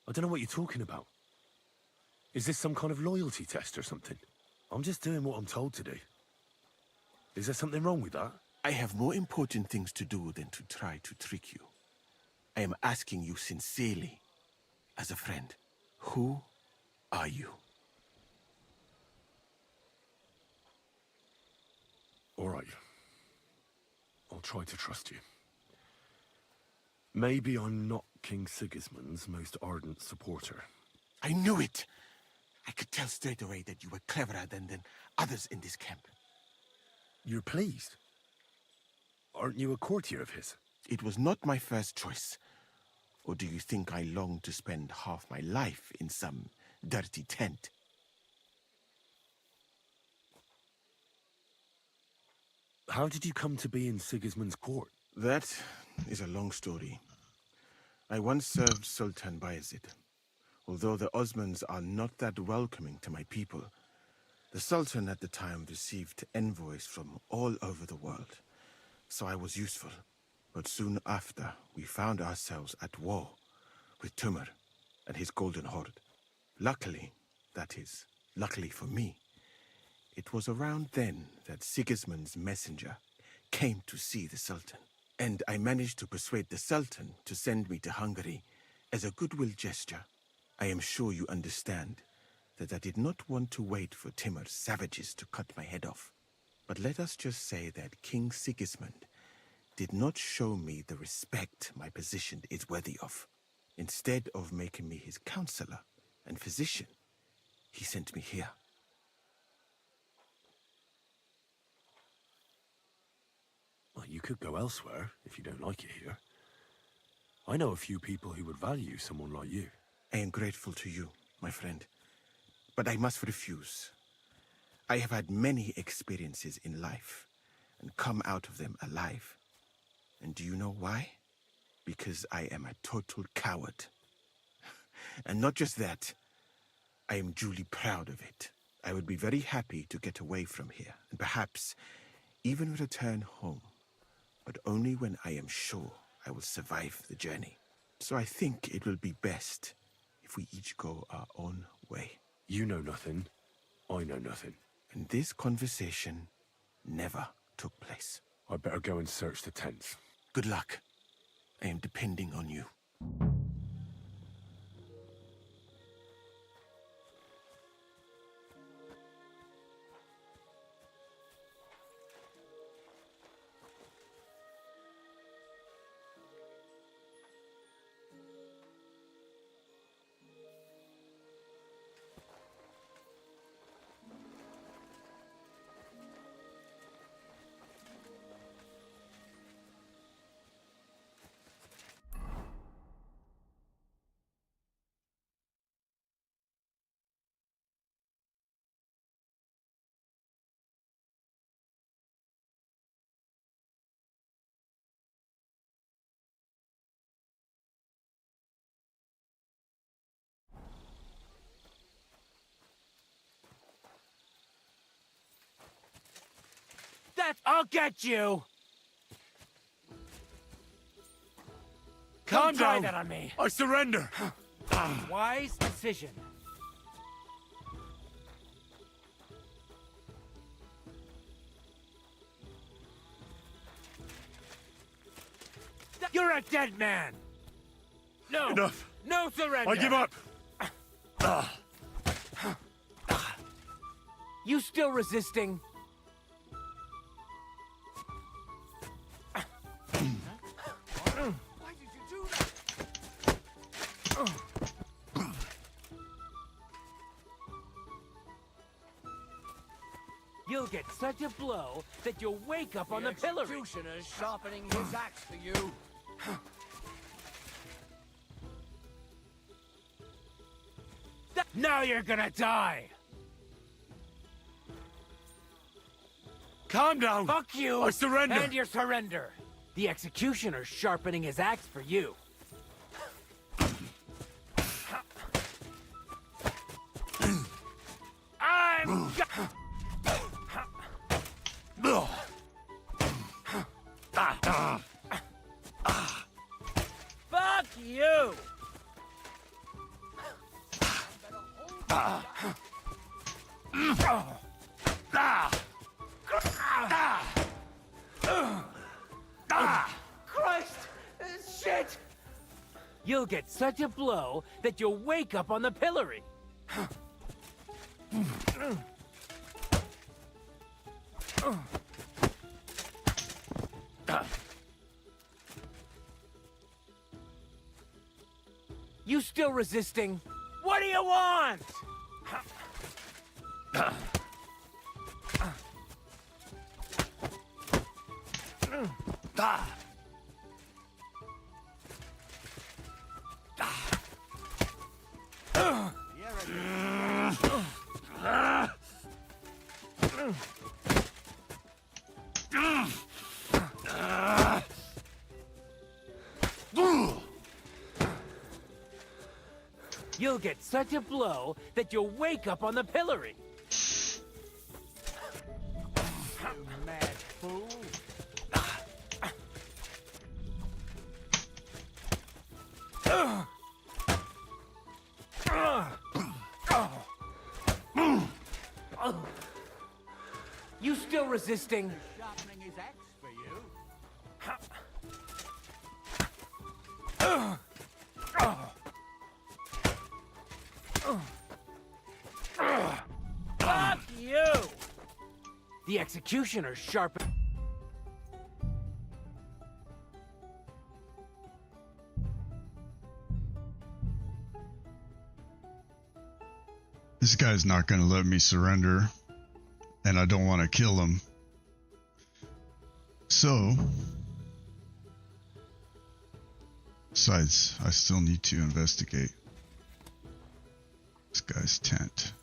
I don't know what you're talking about. Is this some kind of loyalty test or something? I'm just doing what I'm told to do. Is there something wrong with that? I have more important things to do than to try to trick you. I am asking you sincerely, as a friend. Who are you? All right. I'll try to trust you. Maybe I'm not King Sigismund's most ardent supporter. I knew it! I could tell straight away that you were cleverer than others in this camp. You're pleased? Aren't you a courtier of his? It was not my first choice. Or do you think I long to spend half my life in some dirty tent? How did you come to be in Sigismund's court? That is a long story. I once served Sultan Bayezid. Although the Osmans are not that welcoming to my people, the Sultan at the time received envoys from all over the world, so I was useful. But soon after, we found ourselves at war with Timur and his Golden Horde. Luckily, that is, luckily for me, it was around then that Sigismund's messenger came to see the Sultan. And I managed to persuade the Sultan to send me to Hungary as a goodwill gesture. I am sure you understand that I did not want to wait for Timur's savages to cut my head off. But let us just say that King Sigismund did not show me the respect my position is worthy of. Instead of making me his counselor and physician, he sent me here. Well, you could go elsewhere if you don't like it here. I know a few people who would value someone like you. I am grateful to you, my friend, but I must refuse. I have had many experiences in life and come out of them alive. And do you know why? Because I am a total coward. And not just that, I am duly proud of it. I would be very happy to get away from here and perhaps even return home, but only when I am sure I will survive the journey. So I think it will be best if we each go our own way. You know nothing, I know nothing. And this conversation never took place. I better go and search the tents. Good luck. I am depending on you. that, I'll get you. Calm Don't try down. that on me. I surrender. Wise decision. You're a dead man. No. Enough. No surrender. I give up. You still resisting? Why did you do that? You'll get such a blow that you'll wake up on the pillory. The executioner's sharpening his axe for you. Now you're gonna die. Calm down. Fuck you. I surrender. And your surrender. The executioner's sharpening his axe for you. I'm Fuck you! Christ! Shit! You'll get such a blow that you'll wake up on the pillory. You still resisting? What do you want? You'll get such a blow that you'll wake up on the pillory. You mad fool. You still resisting? Sharpening his axe for you. Fuck you! The executioner's sharp. This guy's not going to let me surrender, and I don't want to kill him. So, besides, I still need to investigate this guy's tent.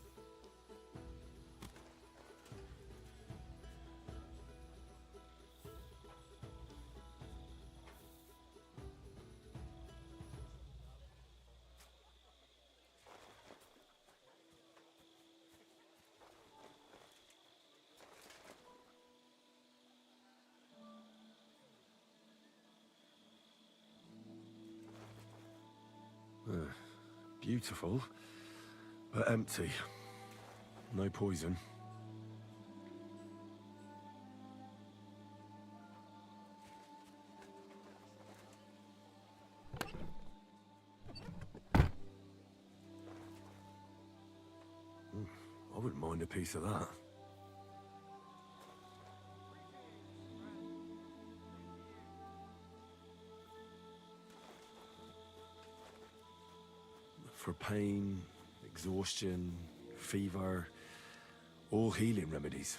Beautiful, but empty. No poison. I wouldn't mind a piece of that. For pain, exhaustion, fever, all healing remedies.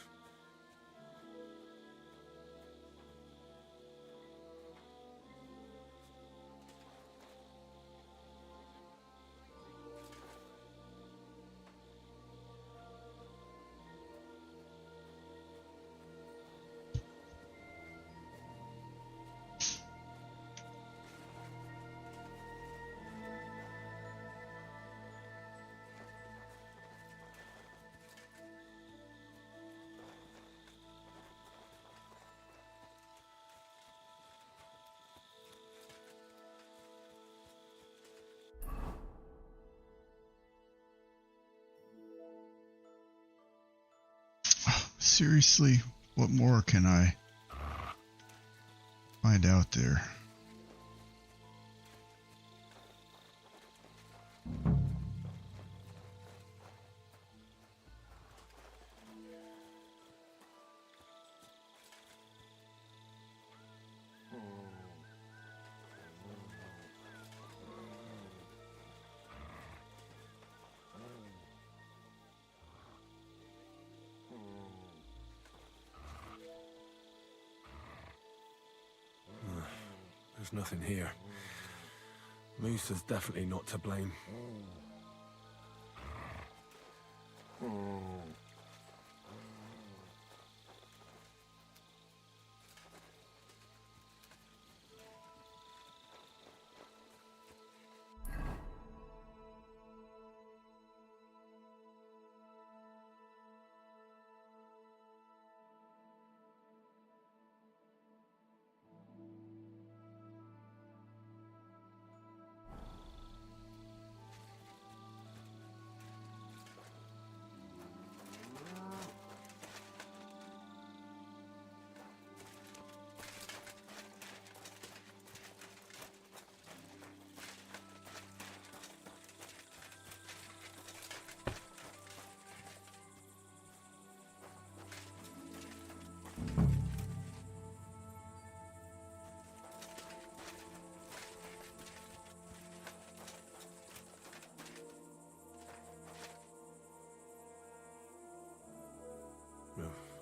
Seriously, what more can I find out there? There's nothing here. Moose is definitely not to blame.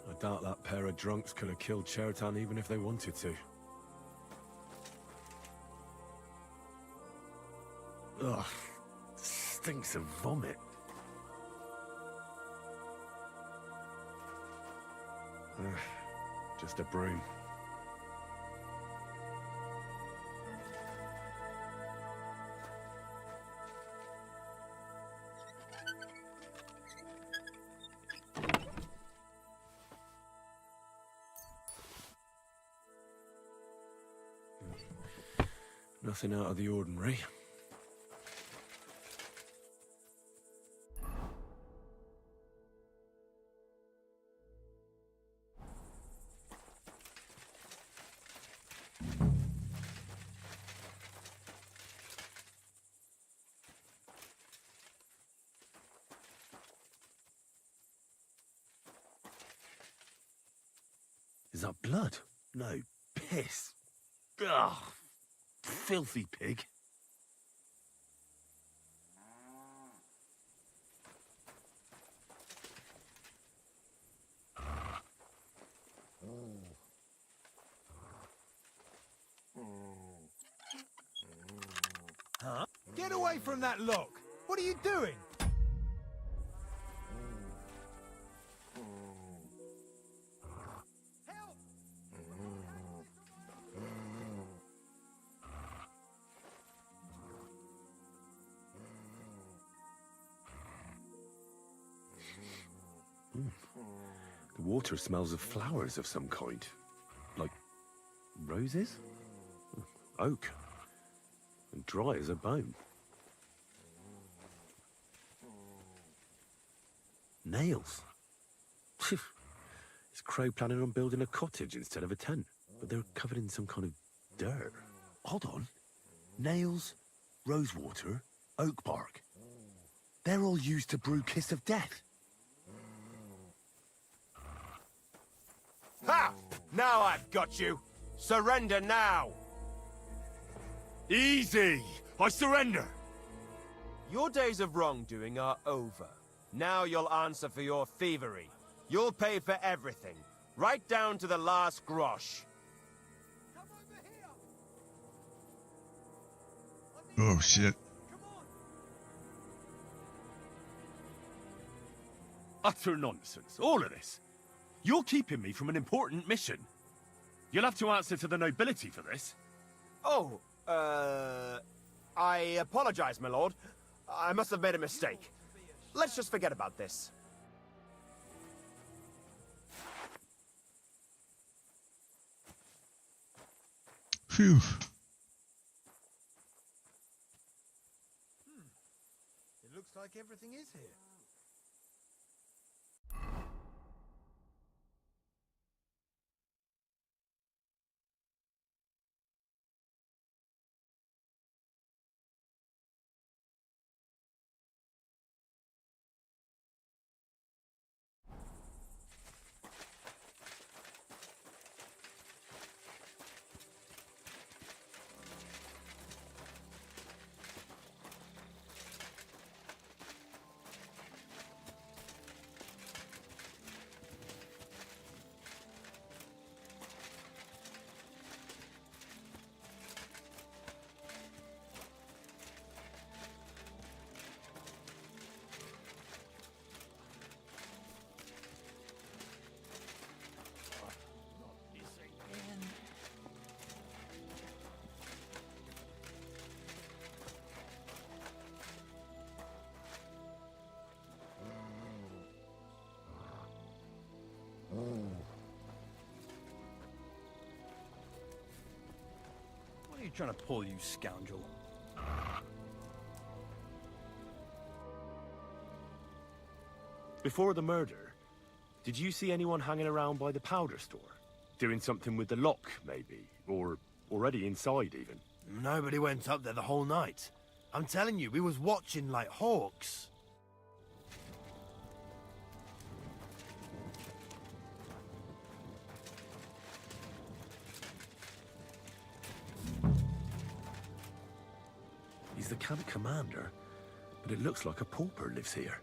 I doubt that pair of drunks could have killed Chertan even if they wanted to. Ugh, stinks of vomit. Just a broom. Nothing out of the ordinary. Is that blood? No, piss. Ugh. Filthy pig. Huh? Get away from that lock! What are you doing? The water smells of flowers of some kind. Like roses? Oak. And dry as a bone. Nails. Is Crow planning on building a cottage instead of a tent? But they're covered in some kind of dirt. Hold on. Nails, rosewater, oak bark. They're all used to brew Kiss of Death. Ha! Now I've got you! Surrender now! Easy! I surrender! Your days of wrongdoing are over. Now you'll answer for your thievery. You'll pay for everything, right down to the last grosh. Oh shit. Utter nonsense, all of this. You're keeping me from an important mission. You'll have to answer to the nobility for this. Oh, I apologize, my lord. I must have made a mistake. Let's just forget about this. Phew. It looks like everything is here. are you trying to pull, you scoundrel? Before the murder, did you see anyone hanging around by the powder store? Doing something with the lock, maybe? Or already inside, even? Nobody went up there the whole night. I'm telling you, we was watching like hawks. He's the camp commander, but it looks like a pauper lives here.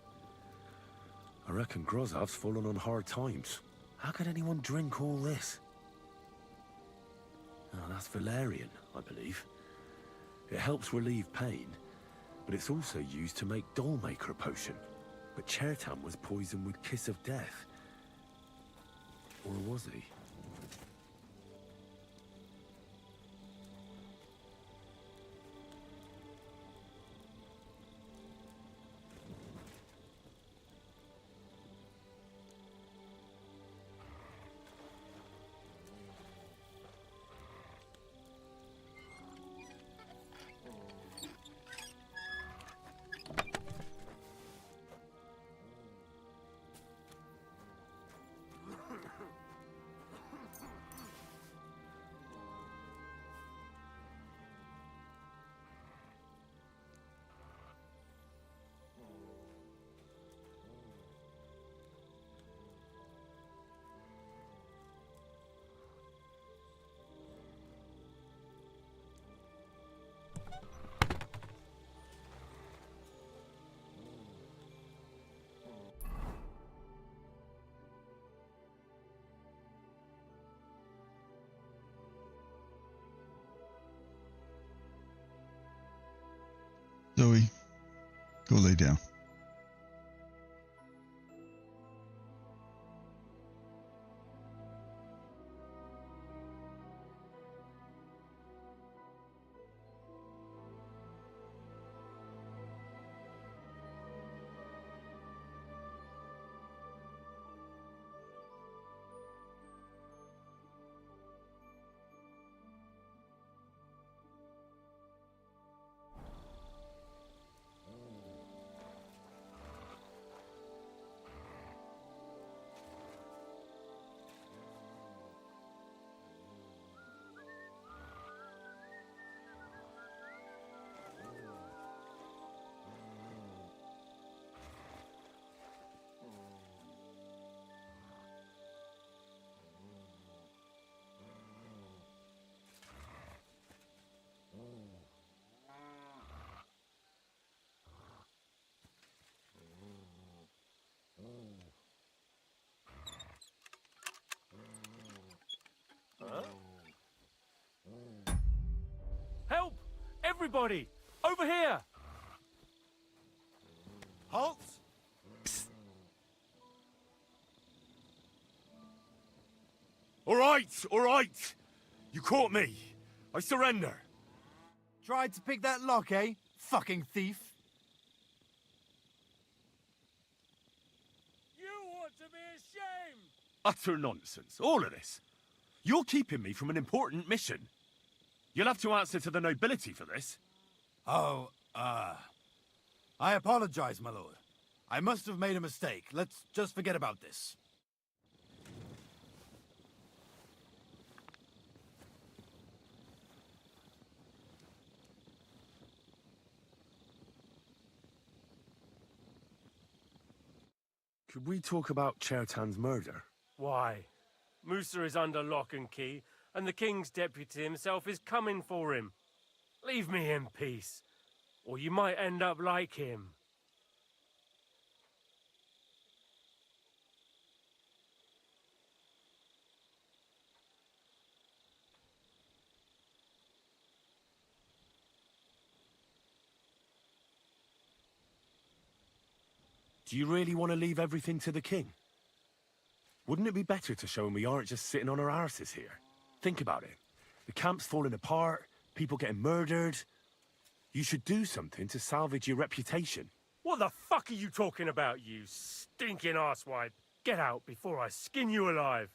I reckon Grozov's fallen on hard times. How could anyone drink all this? Oh, that's valerian, I believe. It helps relieve pain, but it's also used to make Dollmaker potion. But Chertan was poisoned with Kiss of Death. Or was he? Zoe, go lay down. Help! Everybody! Over here! Halt! All right. You caught me. I surrender. Tried to pick that lock, eh? Fucking thief. You ought to be ashamed! Utter nonsense, all of this. You're keeping me from an important mission. You'll have to answer to the nobility for this. Oh, I apologize, my lord. I must have made a mistake. Let's just forget about this. Could we talk about Chertan's murder? Why? Musa is under lock and key, and the king's deputy himself is coming for him. Leave me in peace, or you might end up like him. Do you really want to leave everything to the king? Wouldn't it be better to show him we aren't just sitting on our arses here? Think about it. The camp's falling apart, people getting murdered. You should do something to salvage your reputation. What the fuck are you talking about, you stinking arsewipe? Get out before I skin you alive.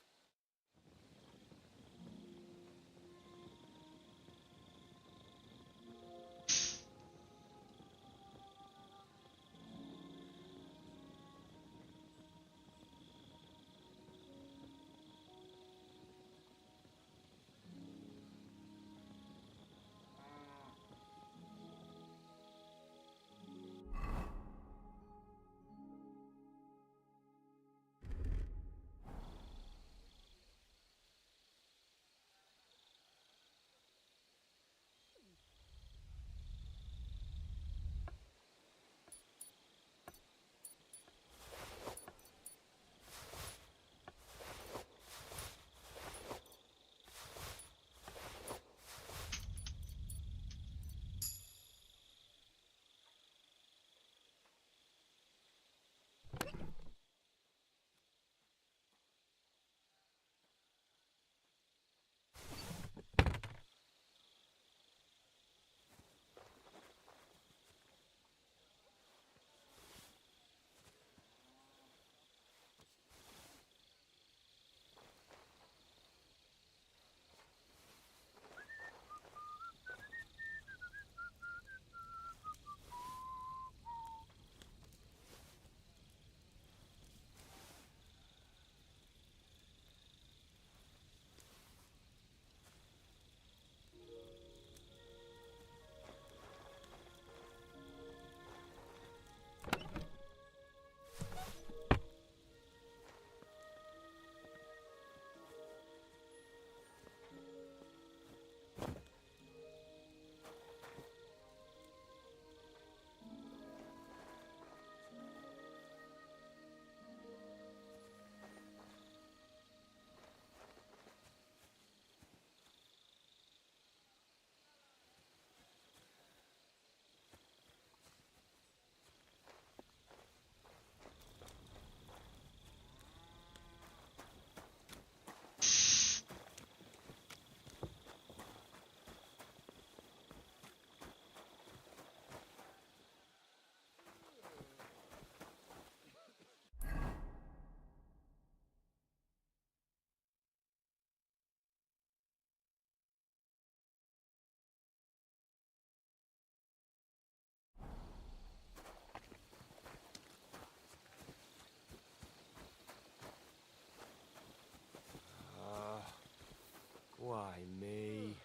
Why me?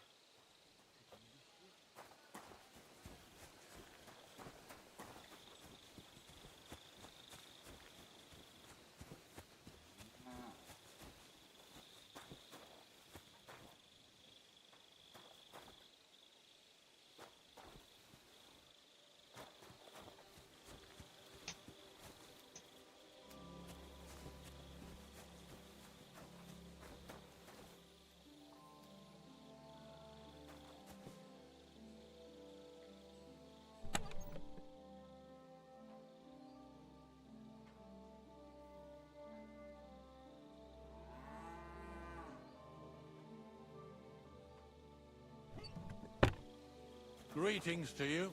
Greetings to you.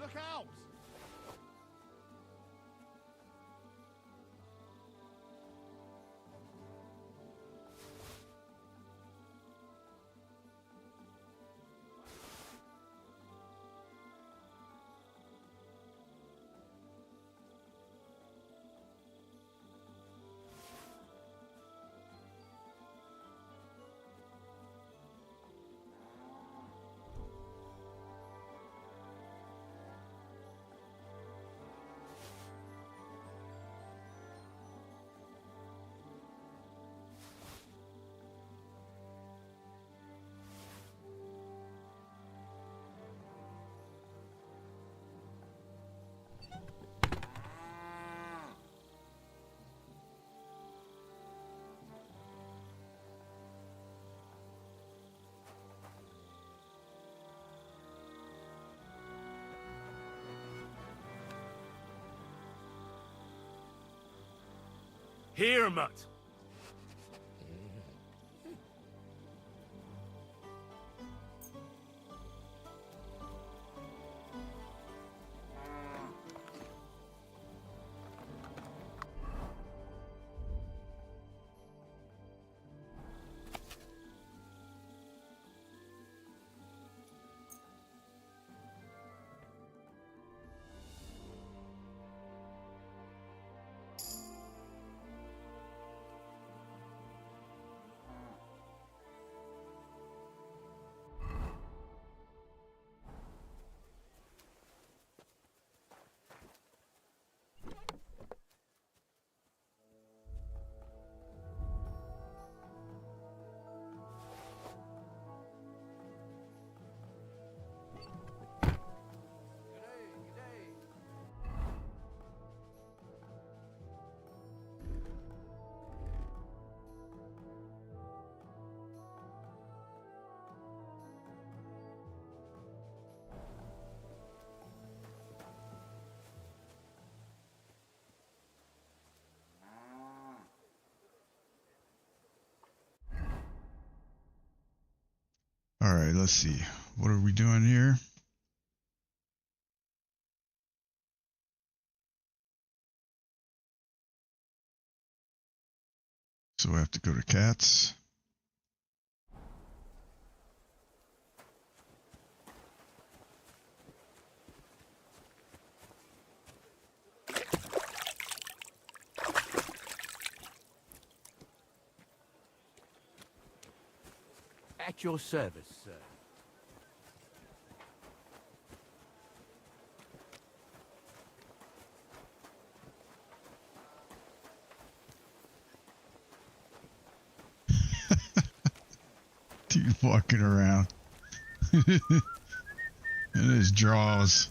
Look out! Here, Mutt. Alright, let's see. What are we doing here? So I have to go to cats. At your service, sir. Dude walking around. In his drawers.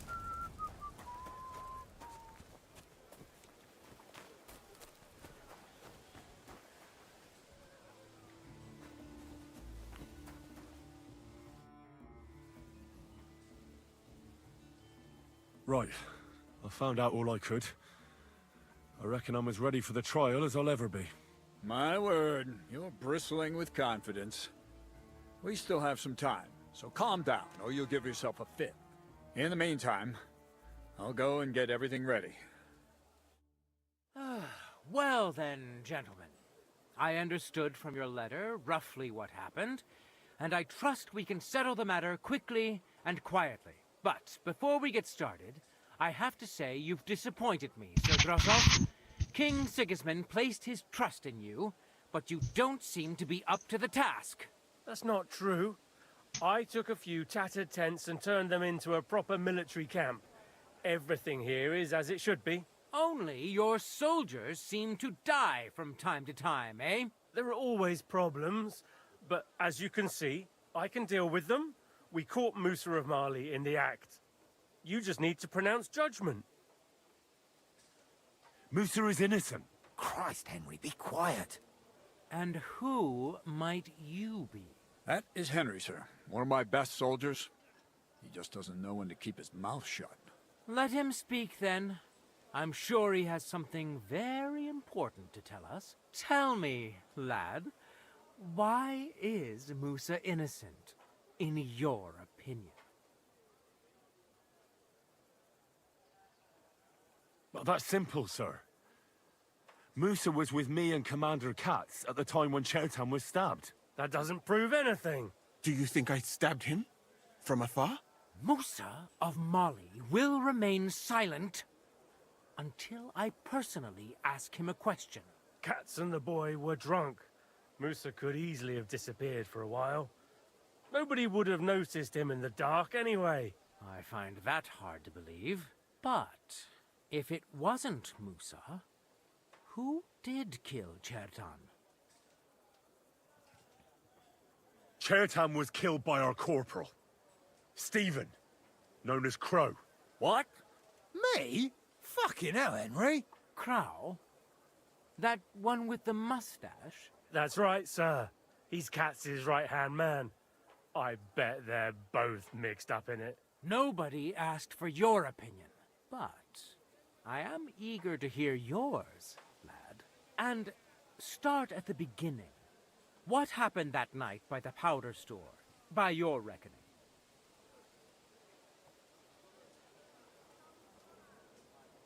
Right. I found out all I could. I reckon I'm as ready for the trial as I'll ever be. My word, you're bristling with confidence. We still have some time, so calm down, or you'll give yourself a fit. In the meantime, I'll go and get everything ready. Well then, gentlemen. I understood from your letter roughly what happened, and I trust we can settle the matter quickly and quietly. But before we get started, I have to say you've disappointed me, Sir Grosov. King Sigismund placed his trust in you, but you don't seem to be up to the task. That's not true. I took a few tattered tents and turned them into a proper military camp. Everything here is as it should be. Only your soldiers seem to die from time to time, eh? There are always problems, but as you can see, I can deal with them. We caught Musa of Mali in the act. You just need to pronounce judgment. Musa is innocent. Christ, Henry, be quiet. And who might you be? That is Henry, sir. One of my best soldiers. He just doesn't know when to keep his mouth shut. Let him speak, then. I'm sure he has something very important to tell us. Tell me, lad, why is Musa innocent, in your opinion? Well, that's simple, sir. Musa was with me and Commander Katz at the time when Chertan was stabbed. That doesn't prove anything. Do you think I stabbed him? From afar? Musa of Mali will remain silent until I personally ask him a question. Katz and the boy were drunk. Musa could easily have disappeared for a while. Nobody would have noticed him in the dark anyway. I find that hard to believe. But if it wasn't Musa, who did kill Chertan? Chertan was killed by our corporal, Stephen, known as Crow. What? Me? Fucking hell, Henry. Crow? That one with the mustache? That's right, sir. He's Katz's right-hand man. I bet they're both mixed up in it. Nobody asked for your opinion, but I am eager to hear yours, lad. And start at the beginning. What happened that night by the powder store, by your reckoning?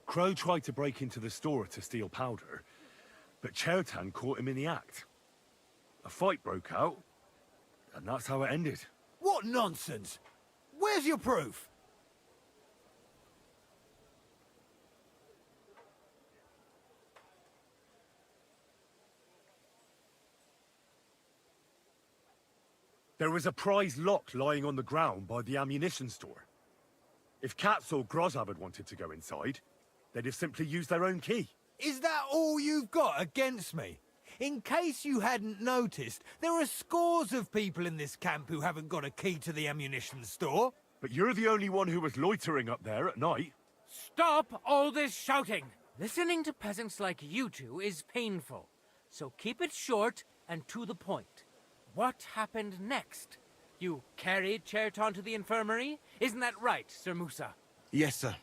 Crow tried to break into the store to steal powder, but Chertan caught him in the act. A fight broke out, and that's how it ended. What nonsense! Where's your proof? There was a prize lock lying on the ground by the ammunition store. If Katz or Grozab had wanted to go inside, they'd have simply used their own key. Is that all you've got against me? In case you hadn't noticed, there are scores of people in this camp who haven't got a key to the ammunition store. But you're the only one who was loitering up there at night. Stop all this shouting! Listening to peasants like you two is painful, so keep it short and to the point. What happened next? You carried Chertan to the infirmary? Isn't that right, Sir Musa? Yes, sir.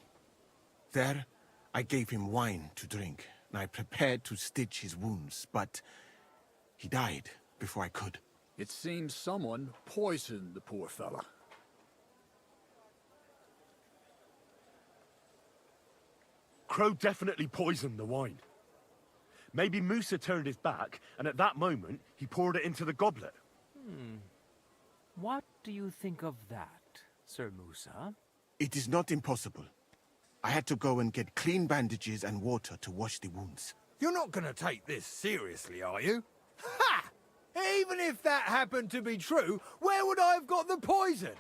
There, I gave him wine to drink, and I prepared to stitch his wounds, but he died before I could. It seems someone poisoned the poor fella. Crow definitely poisoned the wine. Maybe Musa turned his back, and at that moment, he poured it into the goblet. What do you think of that, Sir Musa? It is not impossible. I had to go and get clean bandages and water to wash the wounds. You're not gonna take this seriously, are you? Ha! Even if that happened to be true, where would I have got the poison?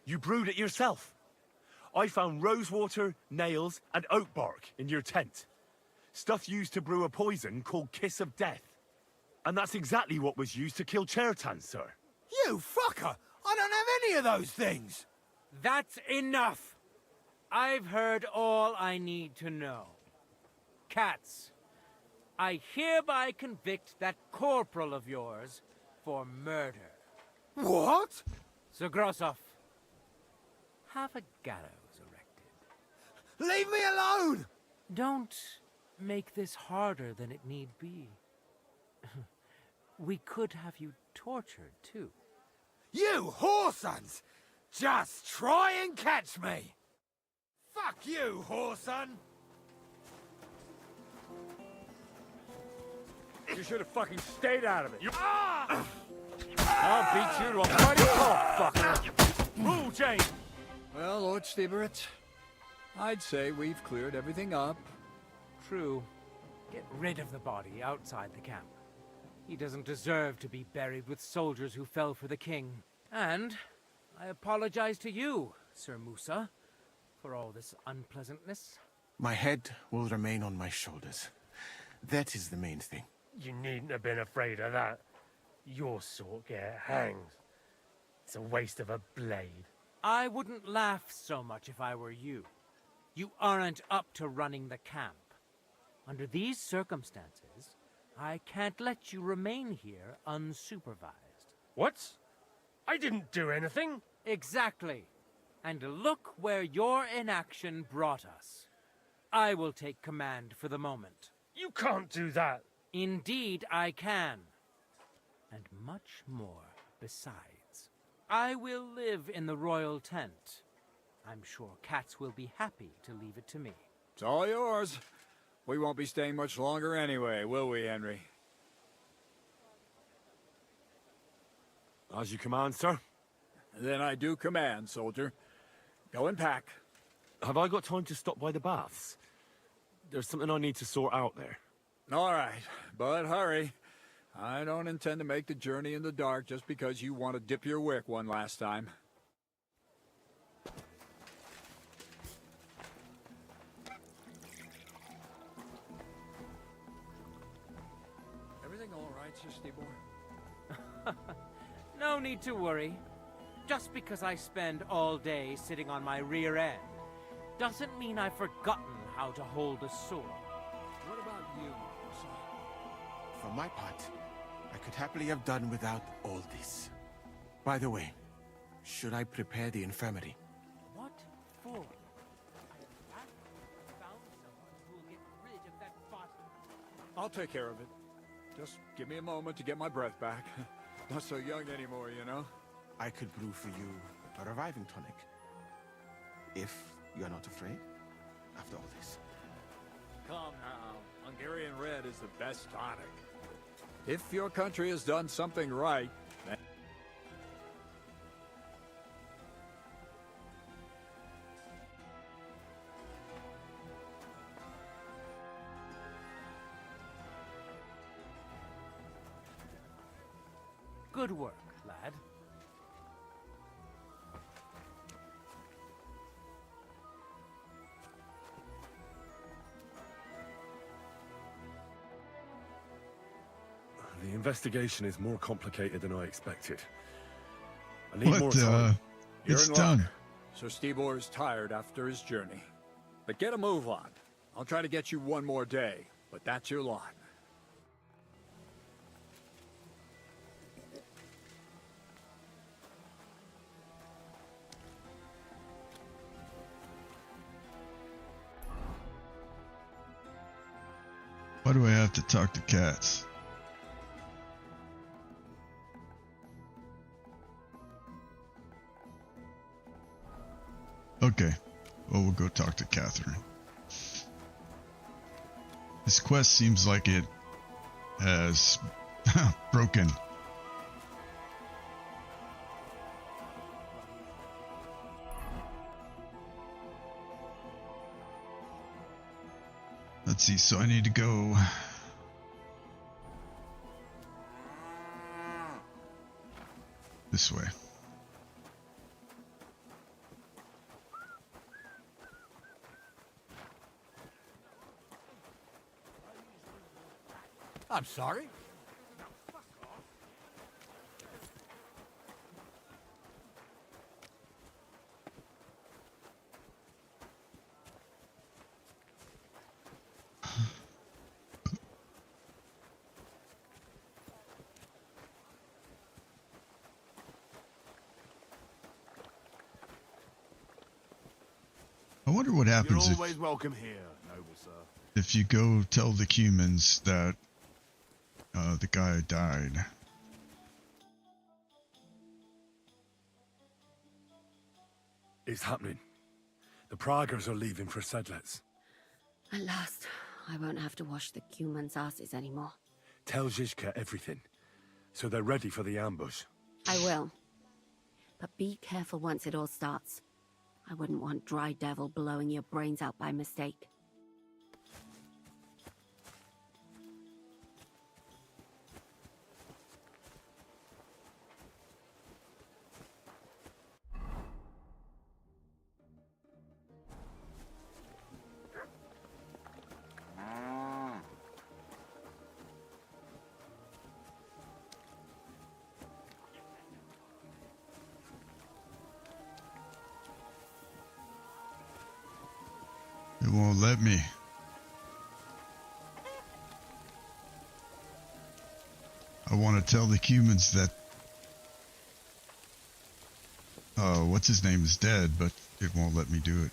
You brewed it yourself. I found rosewater, nails, and oak bark in your tent. Stuff used to brew a poison called Kiss of Death. And that's exactly what was used to kill Chertan, sir. You fucker! I don't have any of those things! That's enough! I've heard all I need to know. Cats, I hereby convict that corporal of yours for murder. What? Sir Grossoff, have a gallows erected. Leave me alone! Don't make this harder than it need be. We could have you tortured, too. You whoresons! Just try and catch me! Fuck you, whoreson! You should have fucking stayed out of it. I'll beat you to a bloody pulp, fucker. Rule change! Well, Lord Stieberitz, I'd say we've cleared everything up. True. Get rid of the body outside the camp. He doesn't deserve to be buried with soldiers who fell for the king. And I apologize to you, Sir Musa, for all this unpleasantness. My head will remain on my shoulders. That is the main thing. You needn't have been afraid of that. Your sort get hanged. It's a waste of a blade. I wouldn't laugh so much if I were you. You aren't up to running the camp. Under these circumstances, I can't let you remain here unsupervised. What? I didn't do anything. Exactly. And look where your inaction brought us. I will take command for the moment. You can't do that. Indeed, I can. And much more besides. I will live in the royal tent. I'm sure cats will be happy to leave it to me. It's all yours. We won't be staying much longer anyway, will we, Henry? As you command, sir. Then I do command, soldier. Go and pack. Have I got time to stop by the baths? There's something I need to sort out there. All right, but hurry. I don't intend to make the journey in the dark just because you want to dip your wick one last time. Everything all right, Sir Stibor? No need to worry. Just because I spend all day sitting on my rear end doesn't mean I've forgotten how to hold a sword. What about you, sir? For my part, I could happily have done without all this. By the way, should I prepare the infirmary? What for? I found someone who will get rid of that body. I'll take care of it. Just give me a moment to get my breath back. Not so young anymore, you know? I could brew for you a reviving tonic. If you're not afraid, after all this. Come now. Hungarian Red is the best tonic. If your country has done something right, then... Good work, lad. The investigation is more complicated than I expected. I need more What, time. You're it's in done. luck. Sir Stibor is tired after his journey. But get a move on. I'll try to get you one more day, but that's your lot. Why do I have to talk to cats? Okay. Well, we'll go talk to Catherine. This quest seems like it has broken. Let's see, so I need to go this way. I'm sorry? I wonder what happens You're always welcome here, noble sir. if you go tell the humans that the guy died. It's happening. The Praggers are leaving for Sedlets. At last, I won't have to wash the humans' asses anymore. Tell Zizka everything, so they're ready for the ambush. I will. But be careful once it all starts. I wouldn't want Dry Devil blowing your brains out by mistake. It won't let me. I want to tell the humans that what's his name is dead, but it won't let me do it.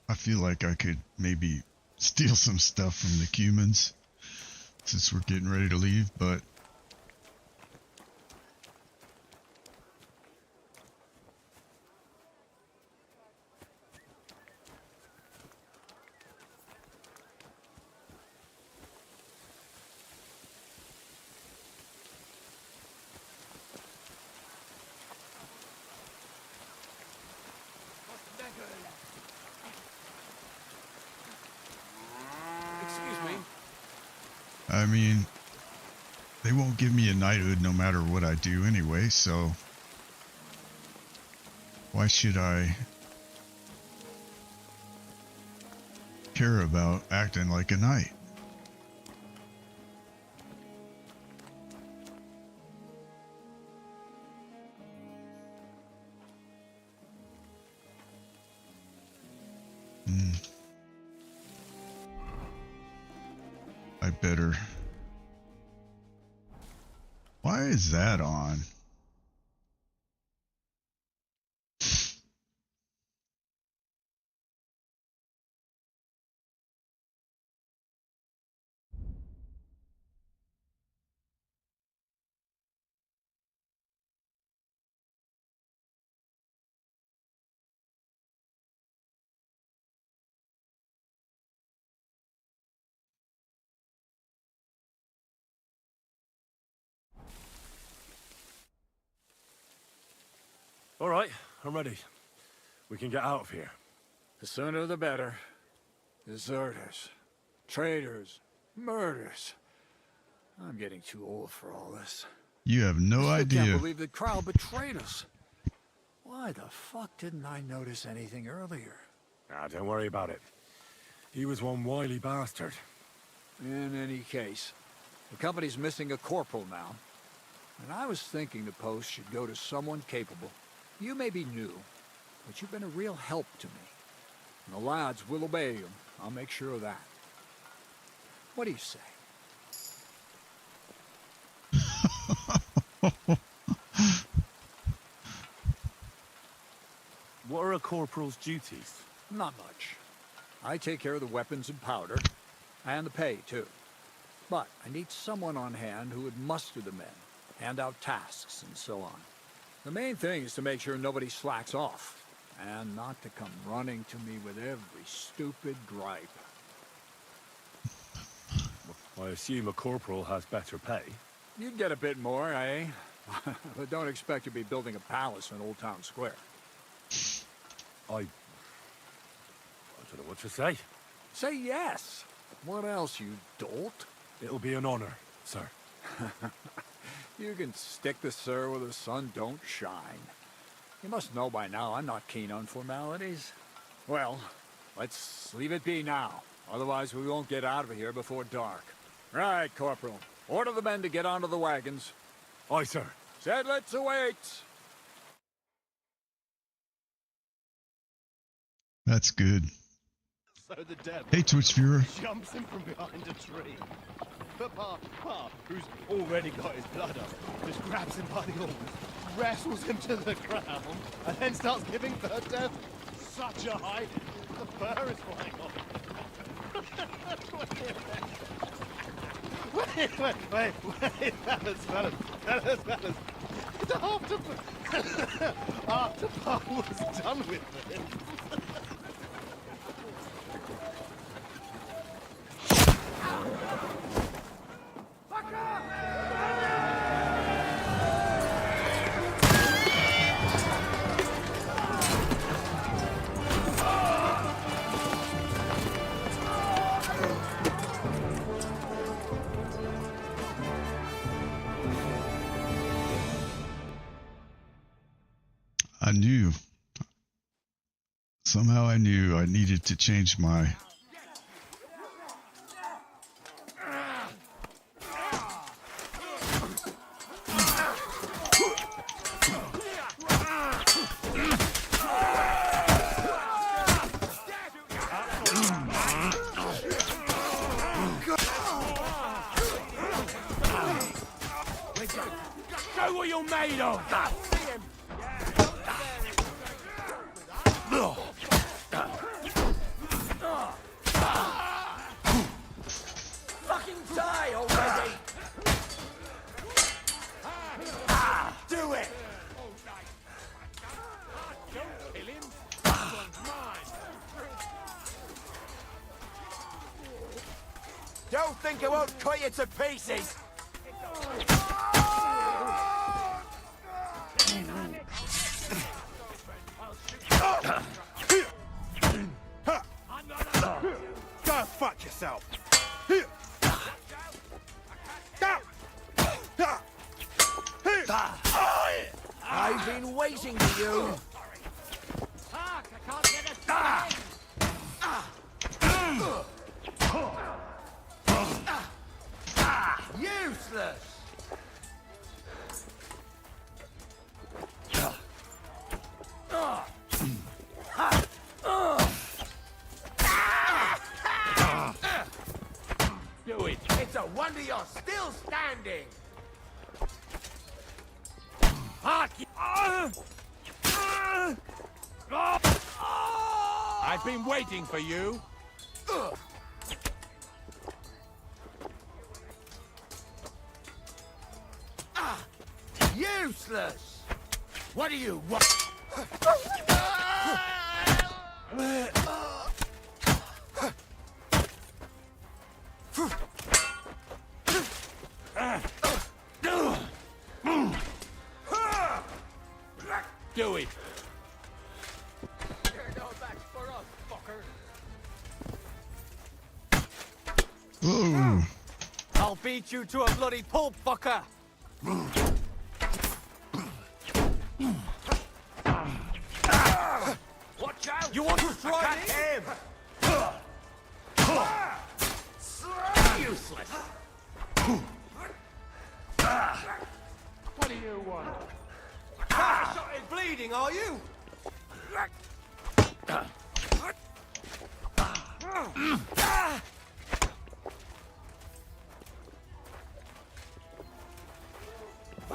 I feel like I could maybe steal some stuff from the humans since we're getting ready to leave, but I mean, they won't give me a knighthood no matter what I do anyway, so why should I care about acting like a knight? I better. Why is that on? All right, I'm ready. We can get out of here. The sooner the better. Deserters, traitors, murders. I'm getting too old for all this. You have no I idea. can't believe the crowd betrayed us. Why the fuck didn't I notice anything earlier? Ah, don't worry about it. He was one wily bastard. In any case, the company's missing a corporal now. And I was thinking the post should go to someone capable. You may be new, but you've been a real help to me. And the lads will obey you. I'll make sure of that. What do you say? What are a corporal's duties? Not much. I take care of the weapons and powder, and the pay, too. But I need someone on hand who would muster the men, hand out tasks, and so on. The main thing is to make sure nobody slacks off, and not to come running to me with every stupid gripe. I assume a corporal has better pay. You'd get a bit more, eh? But don't expect to be building a palace in Old Town Square. I don't know what to say. Say yes! What else, you dolt? It'll be an honor, sir. You can stick the sir where the sun don't shine. You must know by now I'm not keen on formalities. Well, let's leave it be now. Otherwise we won't get out of here before dark. Right, Corporal. Order the men to get onto the wagons. Aye, sir. Sedlitz awaits! That's good. So the devil Hey, Twitch viewer. jumps in from behind a tree. But Pa, who's already got his blood up, just grabs him by the horns, wrestles him to the ground, and then starts giving the devil such a hiding. The fur is flying off. Wait, fellas. After Pa was done with it. I knew. Somehow I knew I needed to change my... Show what you're made of! Fucking die already! Do it! Don't think I won't cut you to pieces! Go fuck yourself! I've been waiting for you! Useless! Do it! It's a wonder you're still standing! I've been waiting for you. Useless! What do you want? Do it. Whoa! I'll beat you to a bloody pulp, fucker! Watch out! You want to try him? Useless! What do you want? Shot is bleeding, are you?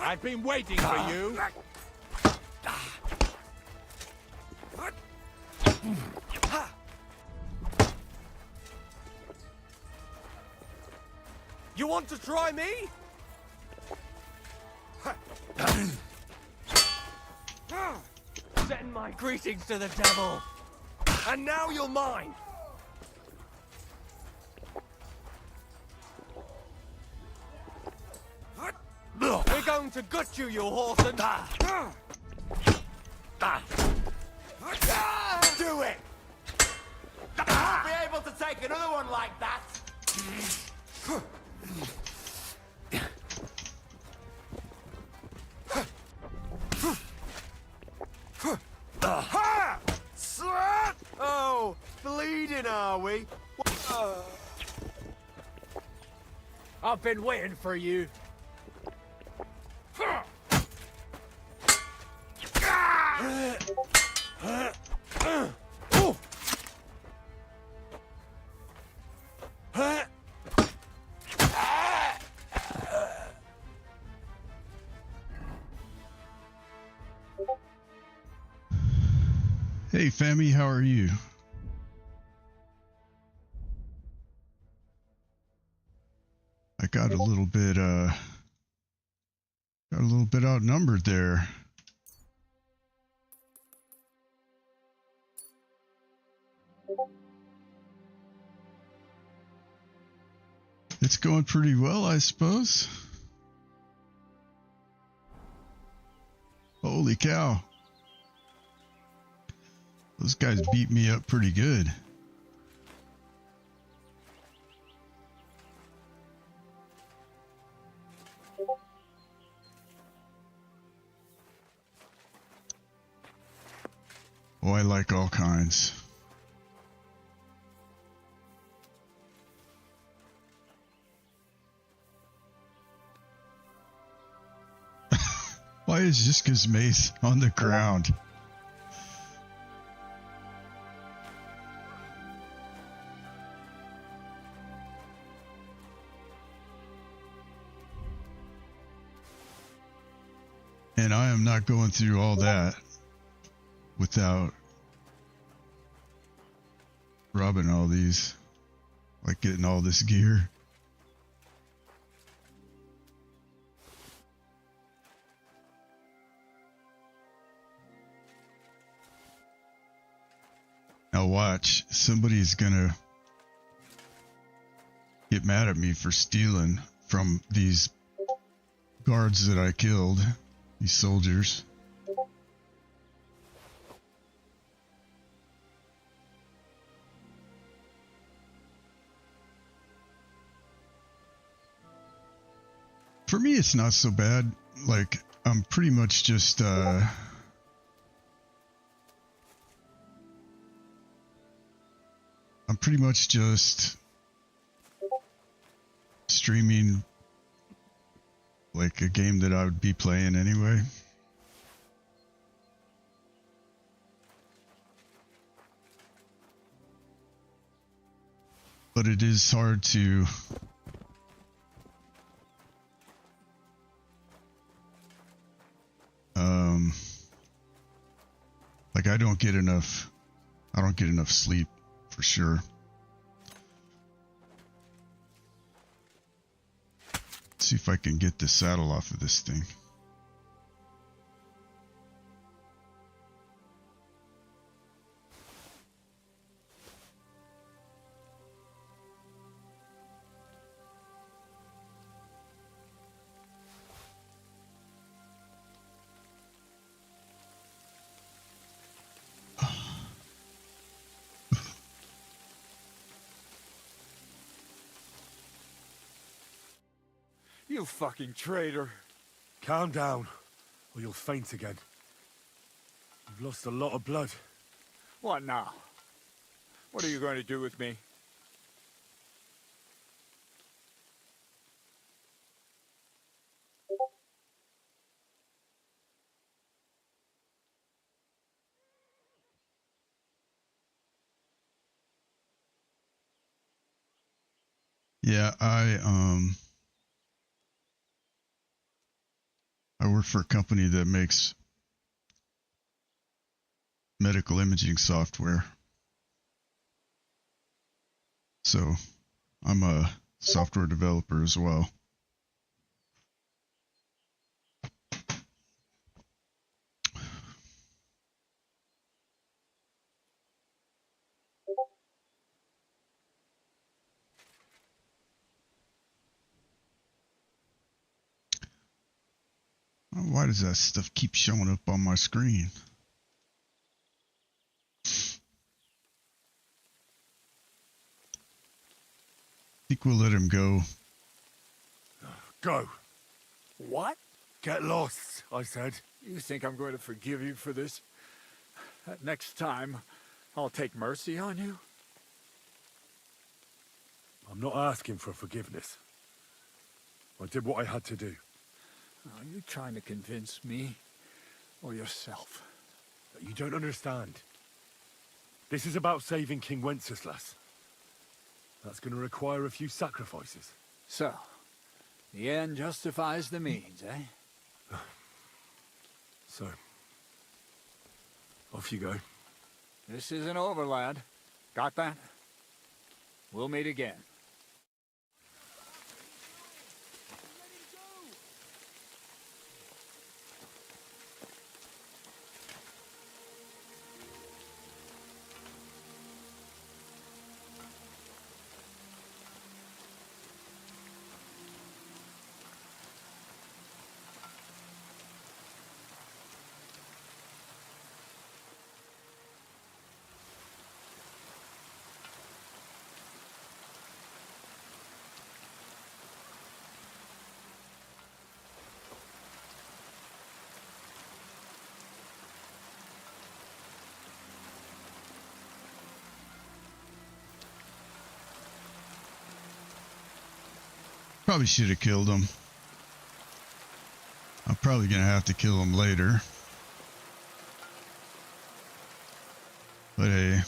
I've been waiting for you. You want to try me? Send my greetings to the devil. And now you're mine. We're going to gut you, you horse and... Do it! You won't be able to take another one like that! Oh, bleeding, are we? I've been waiting for you. Hey, Fammy, how are you? I got a little bit outnumbered there. It's going pretty well, I suppose. Holy cow. Those guys beat me up pretty good. Oh, I like all kinds. Why is Jiska's mace on the ground? And I am not going through all that without robbing all these, like getting all this gear. Now watch, somebody's gonna get mad at me for stealing from these guards that I killed, these soldiers. For me, it's not so bad. Like, I'm pretty much just, I'm pretty much just streaming like a game that I would be playing anyway. But it is hard to like I don't get enough sleep for sure. Let's see if I can get the saddle off of this thing. You fucking traitor. Calm down, or you'll faint again. You've lost a lot of blood. What now? What are you going to do with me? Yeah, I work for a company that makes medical imaging software. So I'm a software developer as well. Why does that stuff keep showing up on my screen? I think we'll let him go. Go. What? Get lost, I said. You think I'm going to forgive you for this? Next time, I'll take mercy on you? I'm not asking for forgiveness. I did what I had to do. Are you trying to convince me or yourself? You don't understand. This is about saving King Wenceslas. That's going to require a few sacrifices. So, the end justifies the means, eh? So, off you go. This isn't over, lad. Got that? We'll meet again. Probably should have killed him. I'm probably gonna have to kill him later. But hey.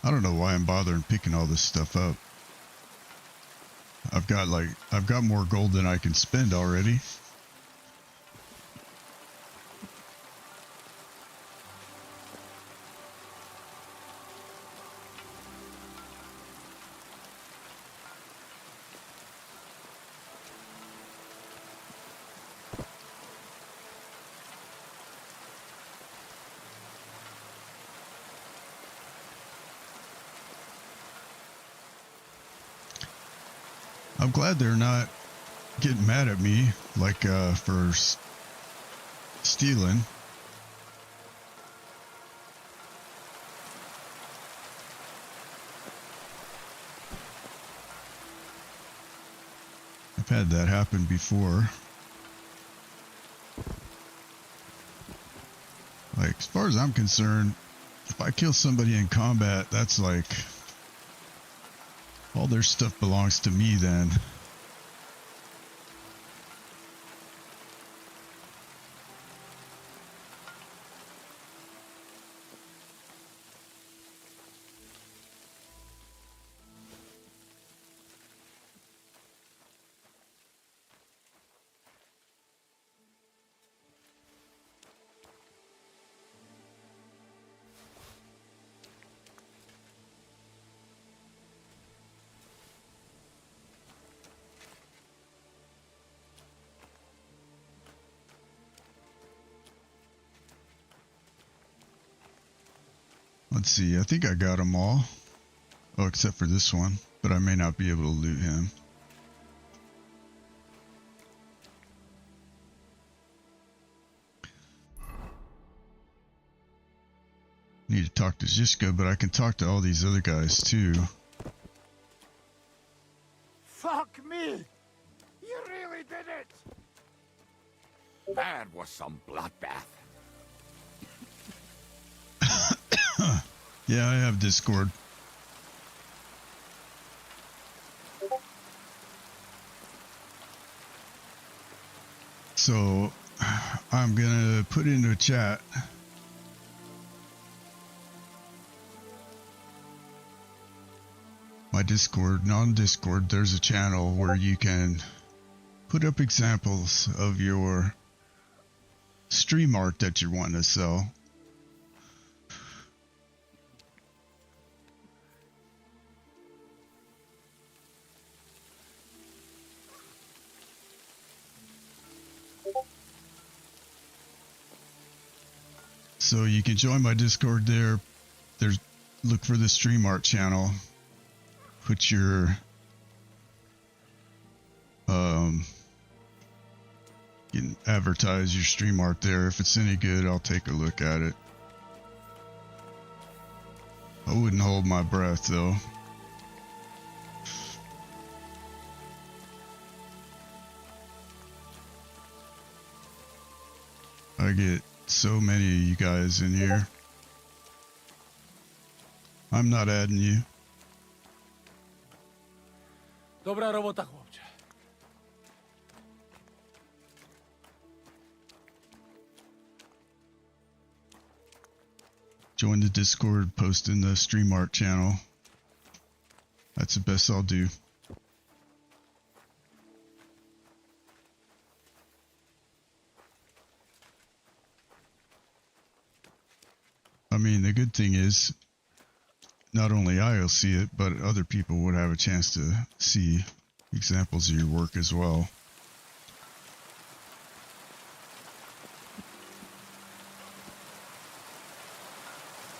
I don't know why I'm bothering picking all this stuff up. I've got more gold than I can spend already. I'm glad they're not getting mad at me, like, for stealing. I've had that happen before. Like, as far as I'm concerned, if I kill somebody in combat, that's like... all their stuff belongs to me then. Let's see, I think I got them all. Oh, except for this one, but I may not be able to loot him. Need to talk to Zizka, but I can talk to all these other guys too. Fuck me! You really did it! That was some bloodbath. Yeah, I have Discord. So, I'm gonna put into a chat my Discord, and on Discord there's a channel where you can put up examples of your stream art that you want to sell. So you can join my Discord there. Look for the stream art channel. Put your you can advertise your stream art there. If it's any good, I'll take a look at it. I wouldn't hold my breath though. I get so many of you guys in here. I'm not adding you. Dobra robota, chłopcze. Join the Discord, post in the stream art channel. That's the best I'll do. I mean, the good thing is, not only I'll see it, but other people would have a chance to see examples of your work as well.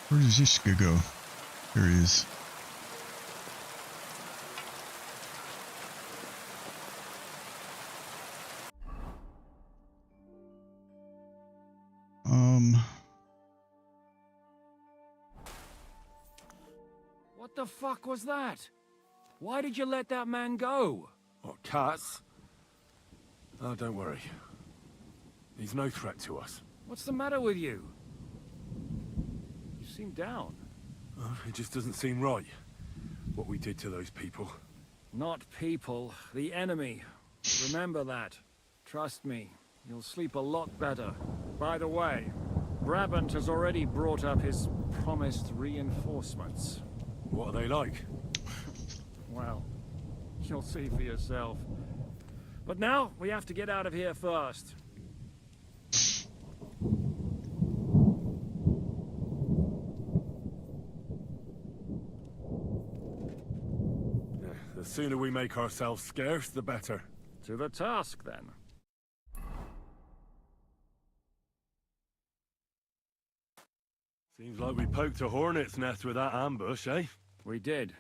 Where does Ishka go? There he is. What the fuck was that? Why did you let that man go? What, cats? Oh, don't worry. He's no threat to us. What's the matter with you? You seem down. Oh, it just doesn't seem right, what we did to those people. Not people, the enemy. Remember that. Trust me, you'll sleep a lot better. By the way, Brabant has already brought up his promised reinforcements. What are they like? Well, you'll see for yourself. But now, we have to get out of here first. The sooner we make ourselves scarce, the better. To the task, then. Seems like we poked a hornet's nest with that ambush, eh? We did.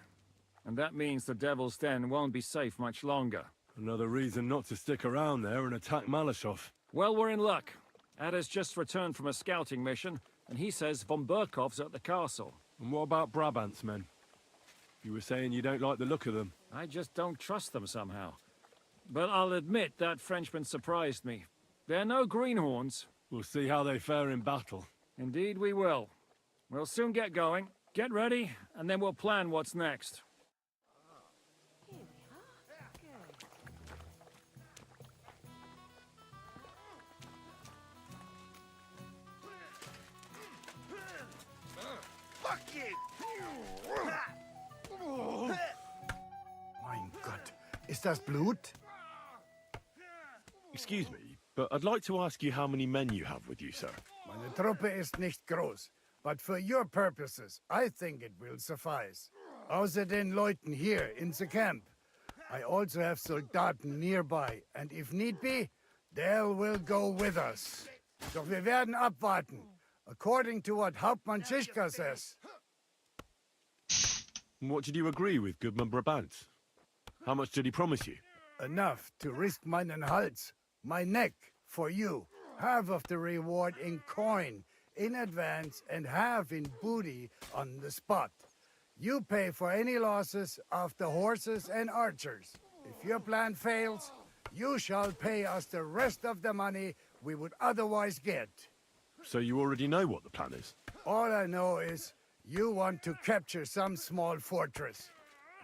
And that means the Devil's Den won't be safe much longer. Another reason not to stick around there and attack Malashov. Well, we're in luck. Ada's just returned from a scouting mission, and he says von Burkov's at the castle. And what about Brabant's men? You were saying you don't like the look of them. I just don't trust them somehow. But I'll admit that Frenchman surprised me. They're no greenhorns. We'll see how they fare in battle. Indeed we will. We'll soon get going. Get ready, and then we'll plan what's next. Fuck you! Mein Gott, ist das Blut? Excuse me, but I'd like to ask you how many men you have with you, sir. Meine Truppe ist nicht groß, but for your purposes, I think it will suffice. Außer den Leuten here in the camp. I also have Soldaten nearby, and if need be, they will go with us. Doch wir werden abwarten, according to what Hauptmann Schischka says. What did you agree with Goodman Brabant? How much did he promise you? Enough to risk meinen Hals, my neck, for you. Half of the reward in coin, in advance, and half in booty on the spot. You pay for any losses of the horses and archers. If your plan fails, you shall pay us the rest of the money we would otherwise get. So you already know what the plan is? All I know is you want to capture some small fortress.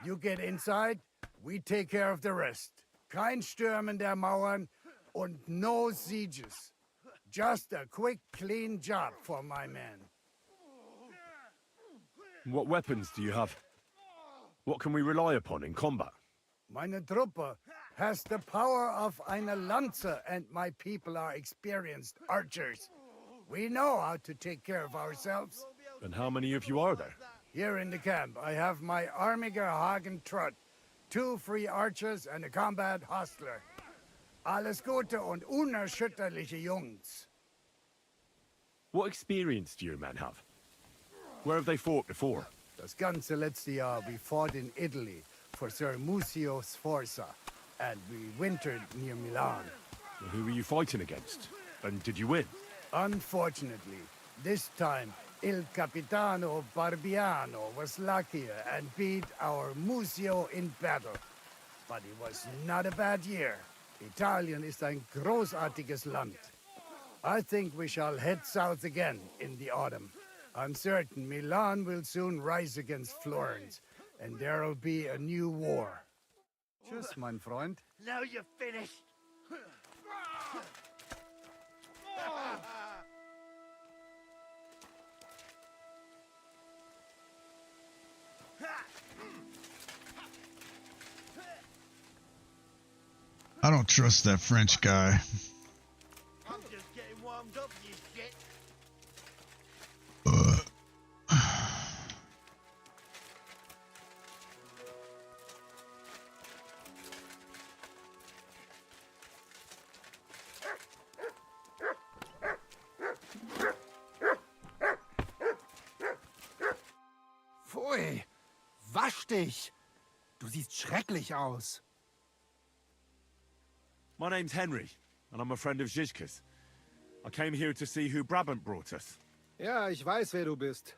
You get inside, we take care of the rest. Kein Stürmen der Mauern und no sieges. Just a quick, clean job for my men. What weapons do you have? What can we rely upon in combat? Meine Truppe has the power of eine Lanze, and my people are experienced archers. We know how to take care of ourselves. And how many of you are there? Here in the camp, I have my Armiger Hagen Trott, 2 free archers and a combat hostler. Alles Gute und unerschütterliche Jungs. What experience do your men have? Where have they fought before? Das ganze letzte Jahr we fought in Italy for Sir Musio Sforza, and we wintered near Milan. Well, who were you fighting against? And did you win? Unfortunately, this time Il Capitano Barbiano was luckier and beat our Musio in battle. But it was not a bad year. Italien ist ein großartiges Land. I think we shall head south again in the autumn. I'm certain Milan will soon rise against Florence, and there'll be a new war. Tschüss, mein Freund. Now you're finished. I don't trust that French guy. I'm just getting warmed up, you shit. Pfui, wasch dich. Du siehst schrecklich aus. My name's Henry, and I'm a friend of Zizka's. I came here to see who Brabant brought us. Ja, ich weiß, wer du bist.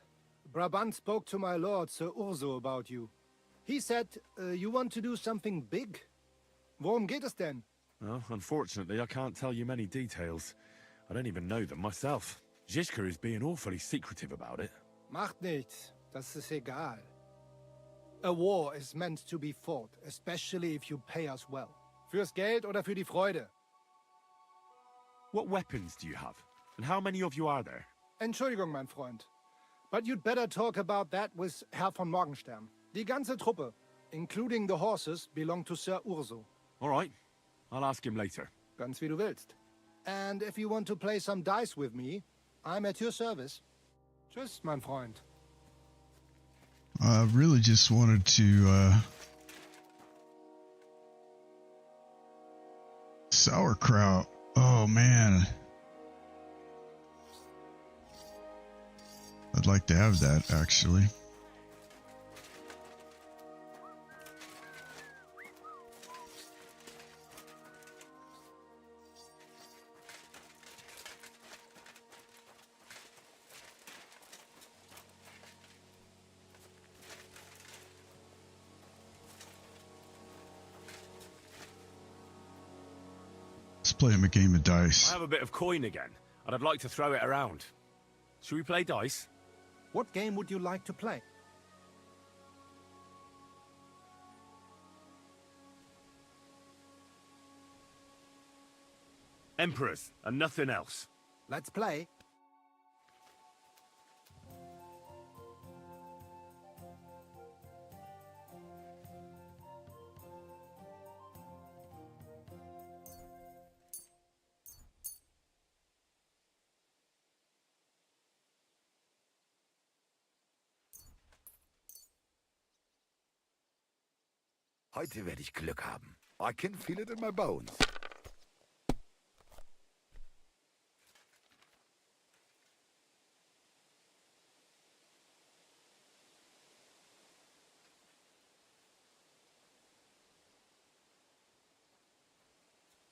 Brabant spoke to my lord, Sir Urso, about you. He said you want to do something big. Worum geht es denn? Well, unfortunately, I can't tell you many details. I don't even know them myself. Zizka is being awfully secretive about it. Macht nichts. Das ist egal. A war is meant to be fought, especially if you pay us well. Fürs Geld oder für die Freude? What weapons do you have? And how many of you are there? Entschuldigung, mein Freund. But you'd better talk about that with Herr von Morgenstern. Die ganze Truppe, including the horses, belong to Sir Urso. All right. I'll ask him later. Ganz wie du willst. And if you want to play some dice with me, I'm at your service. Tschüss, mein Freund. I really just wanted to sauerkraut. Oh man, I'd like to have that actually. Let's play him a game of dice. I have a bit of coin again, and I'd like to throw it around. Should we play dice? What game would you like to play? Emperors, and nothing else. Let's play. Heute werde ich Glück haben. I can feel it in my bones.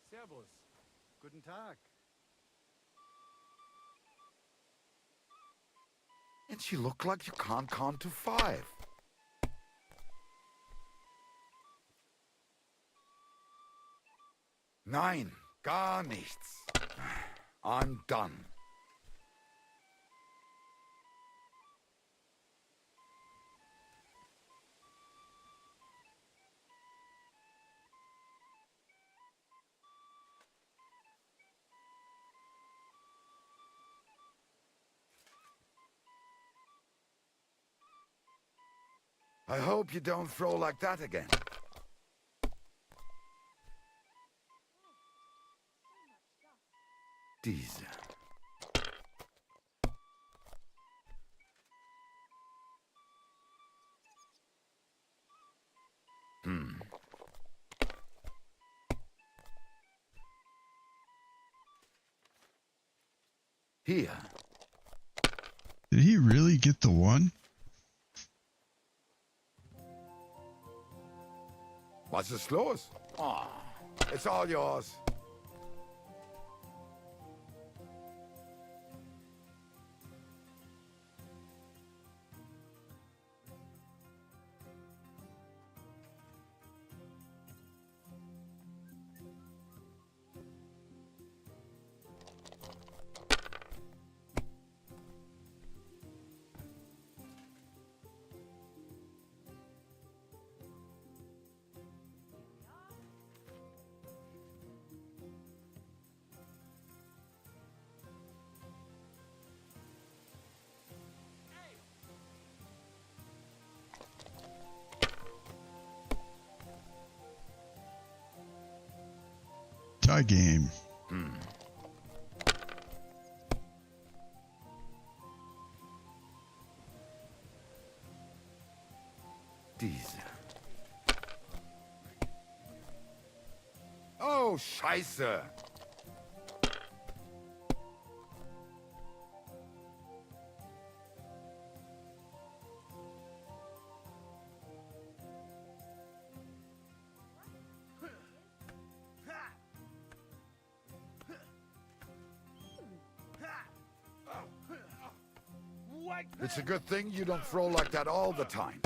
Servus. Guten Tag. And you look like you can't count to 5. Nein, gar nichts. I'm done. I hope you don't throw like that again. Diese. Hier. Did he really get the one? Was ist los? Oh, it's all yours. Tie game. Diese. Oh, Scheiße. It's a good thing you don't throw like that all the time.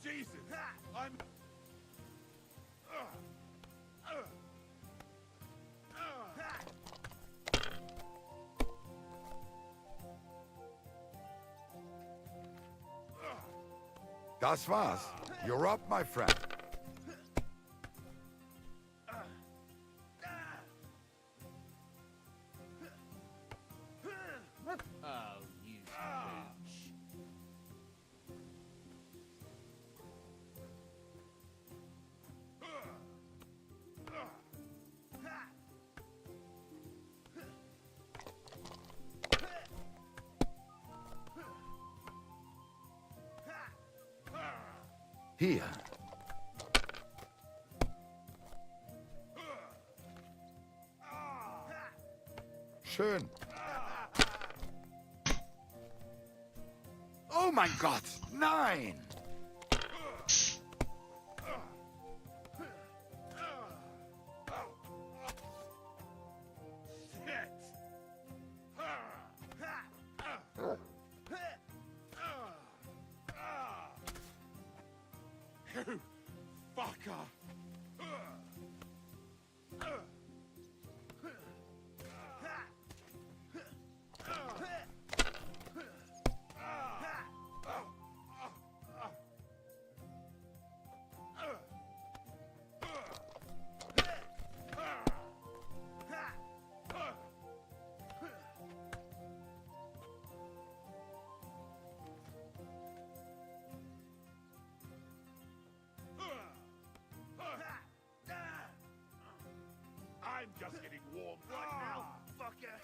Jesus, I'm... Das war's. You're up, my friend. Oh, you pooch. Hier. Schön. Oh mein Gott, nein! You fucker! I'm just getting warm right now, fucker!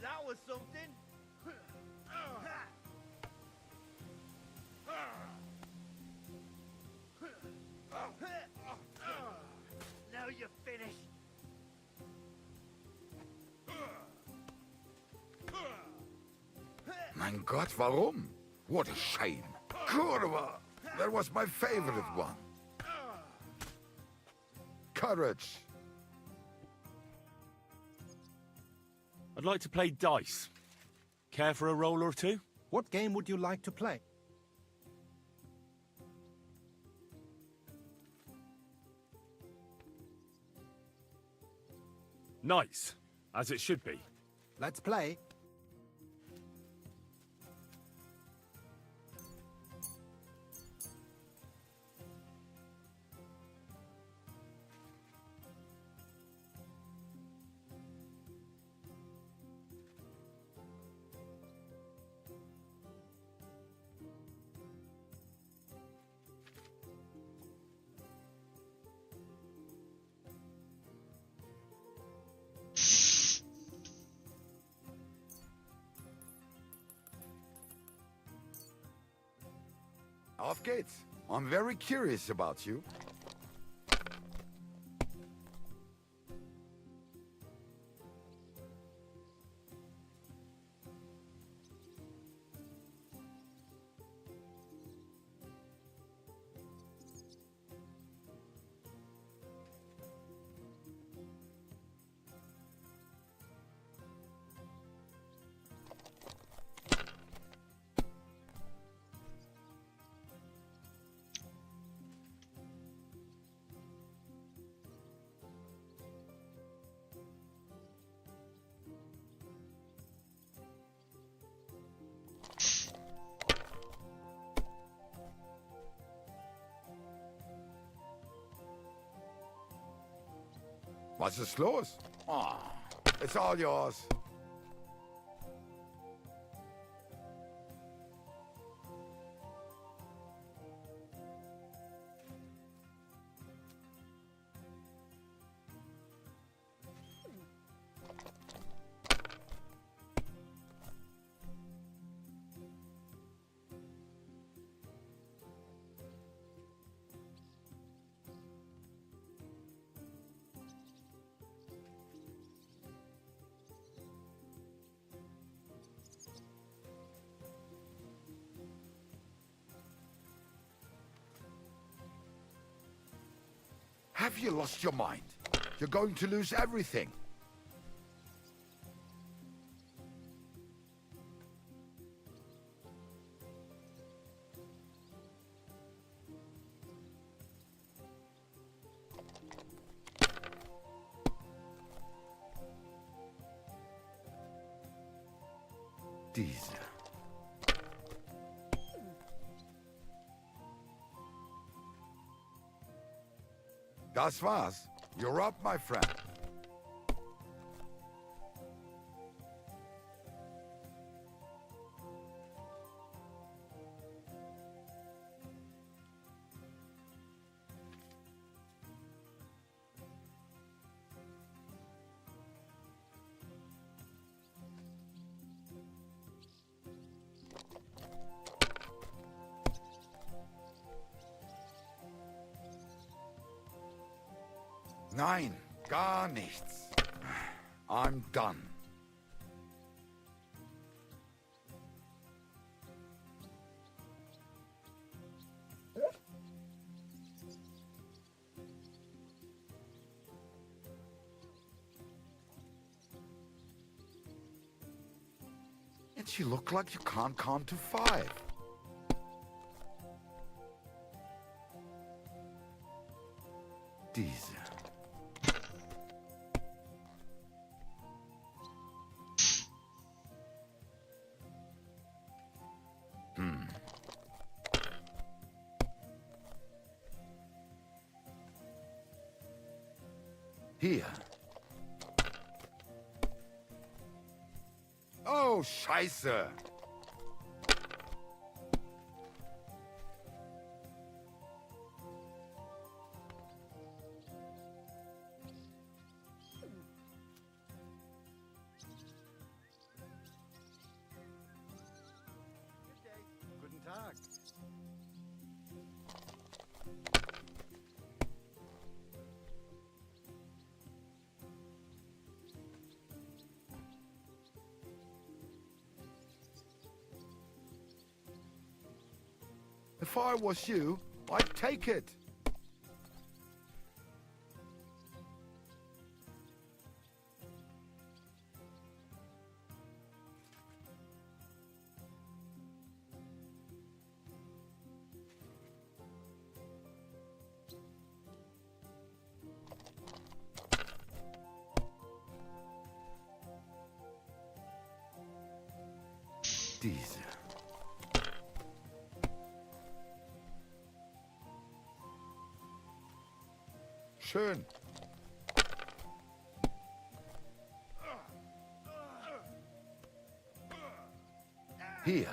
That was something. Now you're finished. Mein Gott, warum? What a shame. Kurwa! That was my favorite one. Courage. I'd like to play dice. Care for a roll or two? What game would you like to play? Nice, as it should be. Let's play. Auf geht's. I'm very curious about you. Was ist los? Oh, it's all yours. Have you lost your mind? You're going to lose everything. Diese. Das war's. You're up, my friend. Nein, gar nichts. I'm done. And you look like you can't count to 5. Diese. Hier. Oh, Scheiße. Guten Tag. If I was you, I'd take it. diese. Schön. Hier.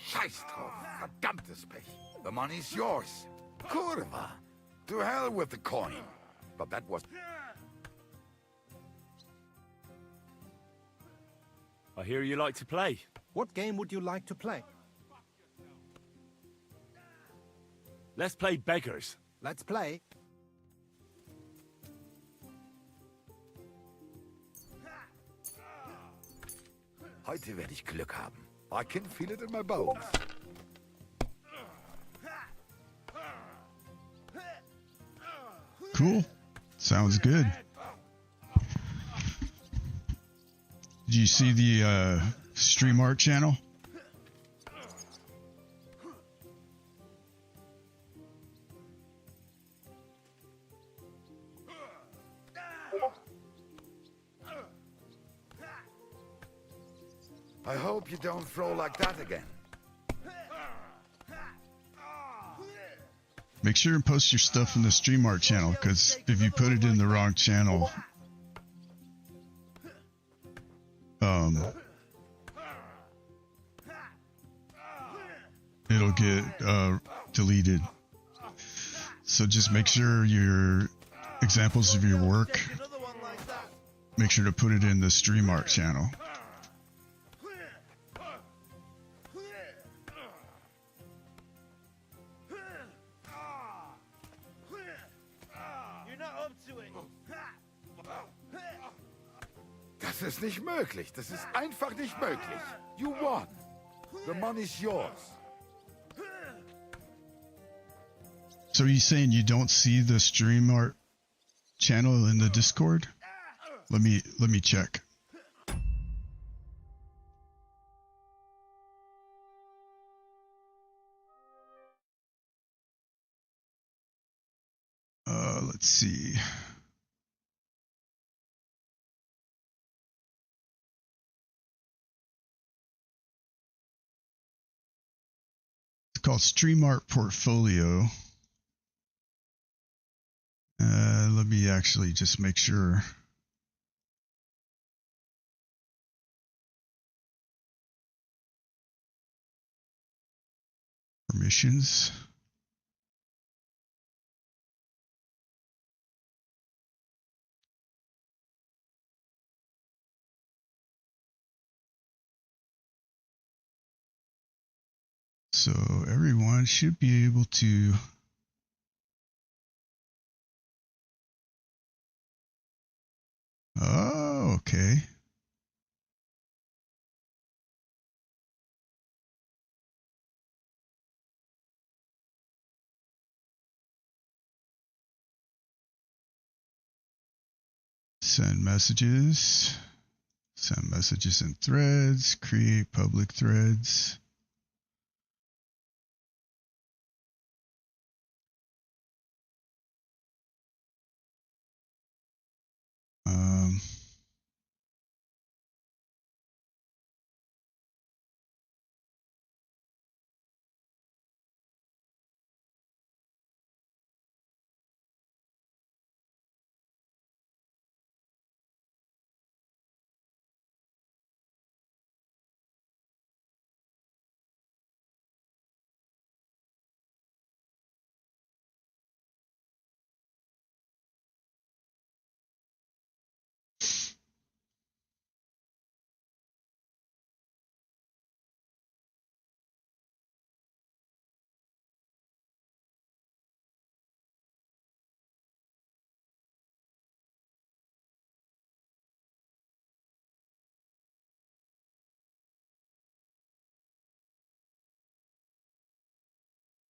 Scheiß drauf. Verdammtes Pech. The money's yours. Kurva. To hell with the coin. But that was... I hear you like to play. What game would you like to play? Let's play beggars. Let's play. Heute werde ich Glück haben. I can feel it in my bones. Cool. Sounds good. Did you see the Stream Art channel? I hope you don't throw like that again. Make sure and post your stuff in the Stream Art channel, because if you put it in the wrong channel, it'll get deleted. So just make sure your examples of your work, make sure to put it in the Stream Art channel. Das ist nicht möglich. Das ist einfach nicht möglich. You won. The money's yours. So are you saying you don't see the Stream Art channel in the Discord? Let me check. Let's see. It's called Stream Art Portfolio. Let me actually just make sure. Permissions. So everyone should be able to oh, okay. Send messages in threads, create public threads.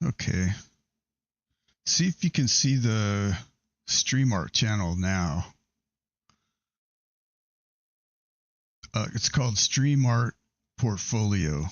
Okay. See if you can see the stream art channel now. It's called Stream Art Portfolios.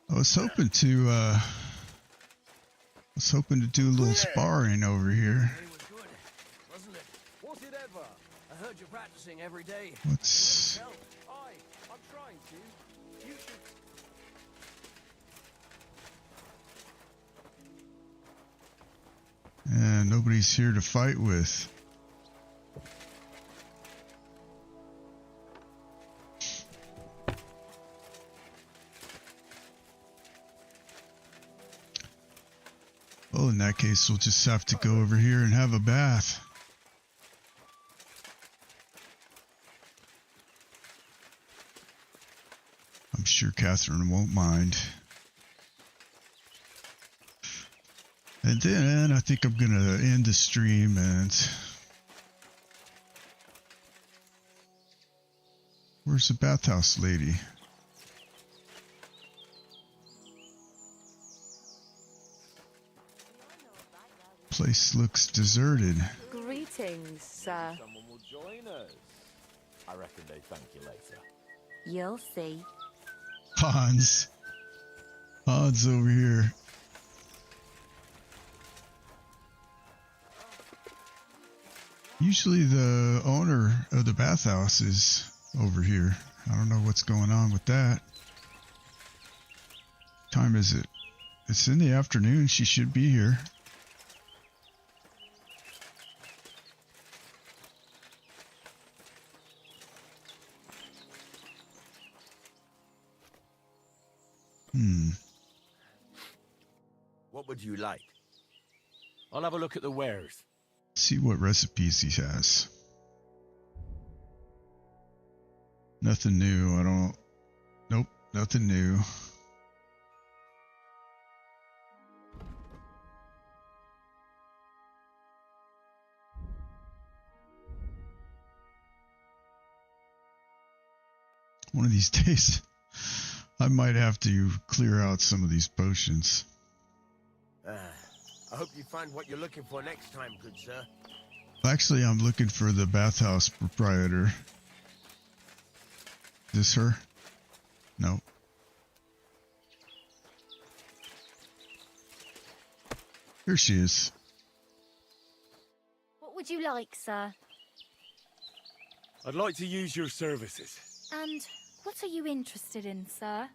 I was hoping to do a little sparring over here. Wasn't it? Was it ever? I heard you practicing every day. What's... I'm trying to. You should... And nobody's here to fight with. Well, in that case, we'll just have to go over here and have a bath. I'm sure Catherine won't mind. And then I think I'm gonna end the stream and... Where's the bathhouse lady? Place looks deserted. Greetings, sir. Someone will join us. I reckon they thank you later. You'll see. Hans. Hans over here. Usually the owner of the bathhouse is over here. I don't know what's going on with that. Time is it? It's in the afternoon. She should be here. What would you like? I'll have a look at the wares. See what recipes he has. Nothing new. I don't... Nope, nothing new. One of these days, I might have to clear out some of these potions. I hope you find what you're looking for next time, good sir. Actually, I'm looking for the bathhouse proprietor. Is this her? No. Here she is. What would you like, sir? I'd like to use your services. And what are you interested in, sir?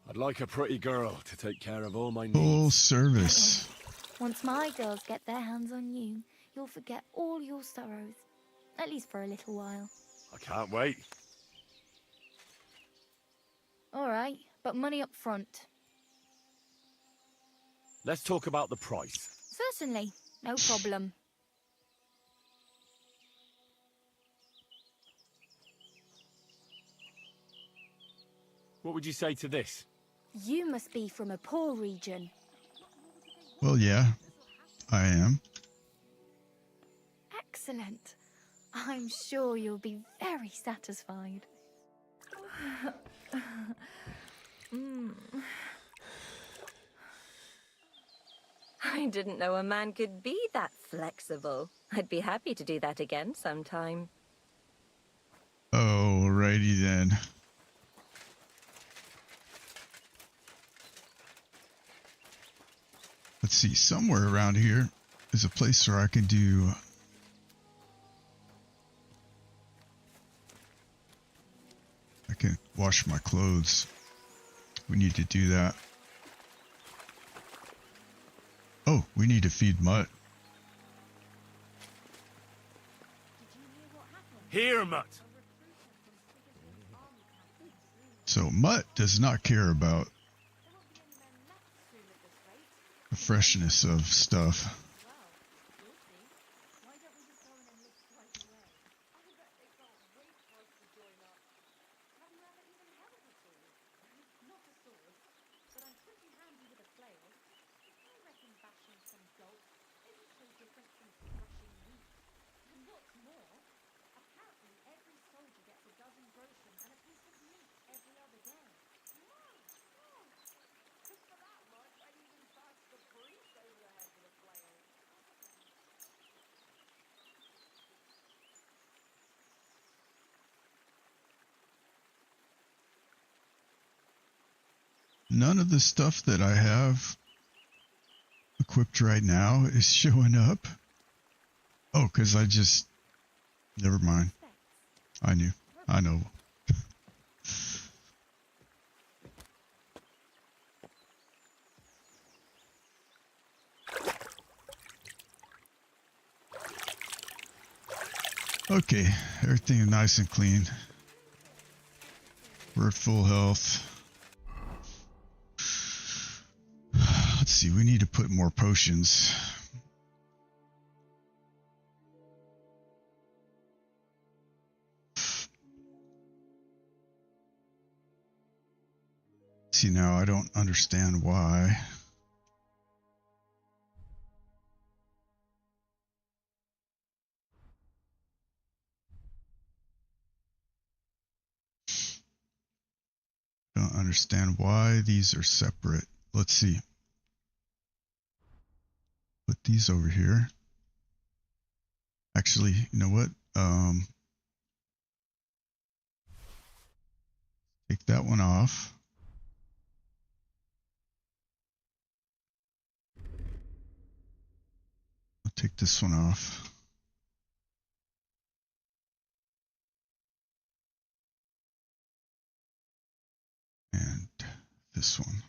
I'd like a pretty girl to take care of all my needs. Full service. Once my girls get their hands on you, you'll forget all your sorrows. At least for a little while. I can't wait. All right, but money up front. Let's talk about the price. Certainly, no problem. What would you say to this? You must be from a poor region. Well, yeah, I am. Excellent. I'm sure you'll be very satisfied. I didn't know a man could be that flexible. I'd be happy to do that again sometime. Alrighty then. Let's see, somewhere around here is a place where I can do... I can wash my clothes. We need to do that. Oh, we need to feed Mutt. Here, Mutt. So Mutt does not care about the freshness of stuff. None of the stuff that I have equipped right now is showing up. Oh, because I just... Never mind. I knew. I know. Okay, everything is nice and clean. We're at full health. Let's see, we need to put more potions. See, now I don't understand why. Don't understand why these are separate. Let's see. Put these over here. Actually, you know what? Take that one off. I'll take this one off. And this one.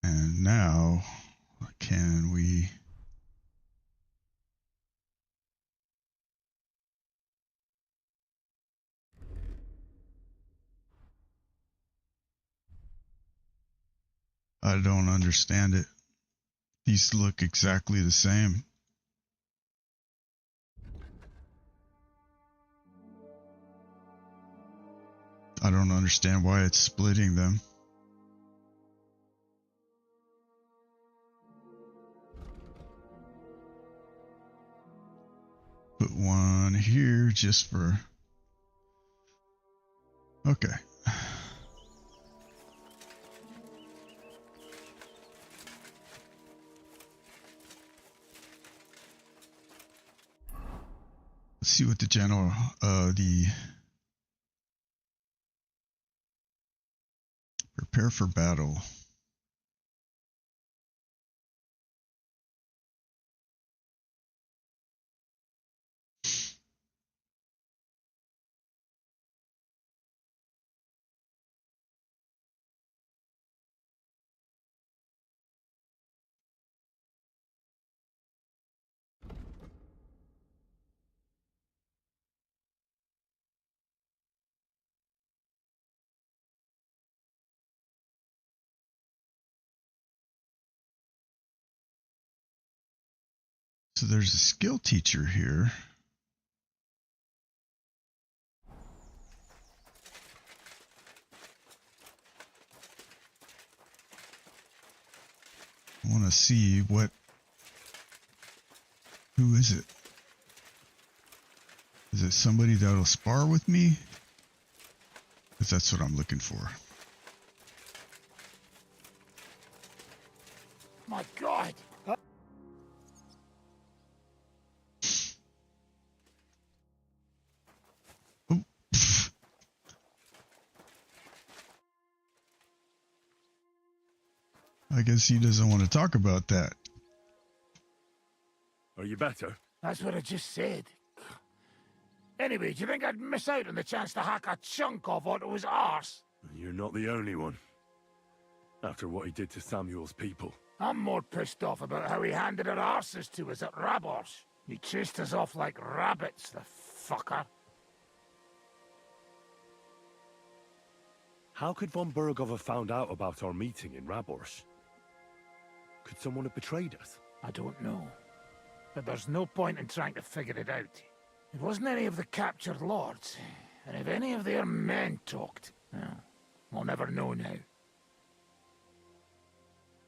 And now, can we... I don't understand it. These look exactly the same. I don't understand why it's splitting them. Put one here just for... Okay. Let's see what the general, prepare for battle. So there's a skill teacher here. I want to see who is it? Is it somebody that'll spar with me? Because that's what I'm looking for. My God! I guess he doesn't want to talk about that. Are you better? That's what I just said. Anyway, do you think I'd miss out on the chance to hack a chunk off onto his arse? You're not the only one. After what he did to Samuel's people. I'm more pissed off about how he handed our arses to us at Rabos. He chased us off like rabbits, the fucker. How could von Burgov have found out about our meeting in Rabors? Could someone have betrayed us? I don't know. But there's no point in trying to figure it out. It wasn't any of the captured lords. And if any of their men talked, well, we'll never know now.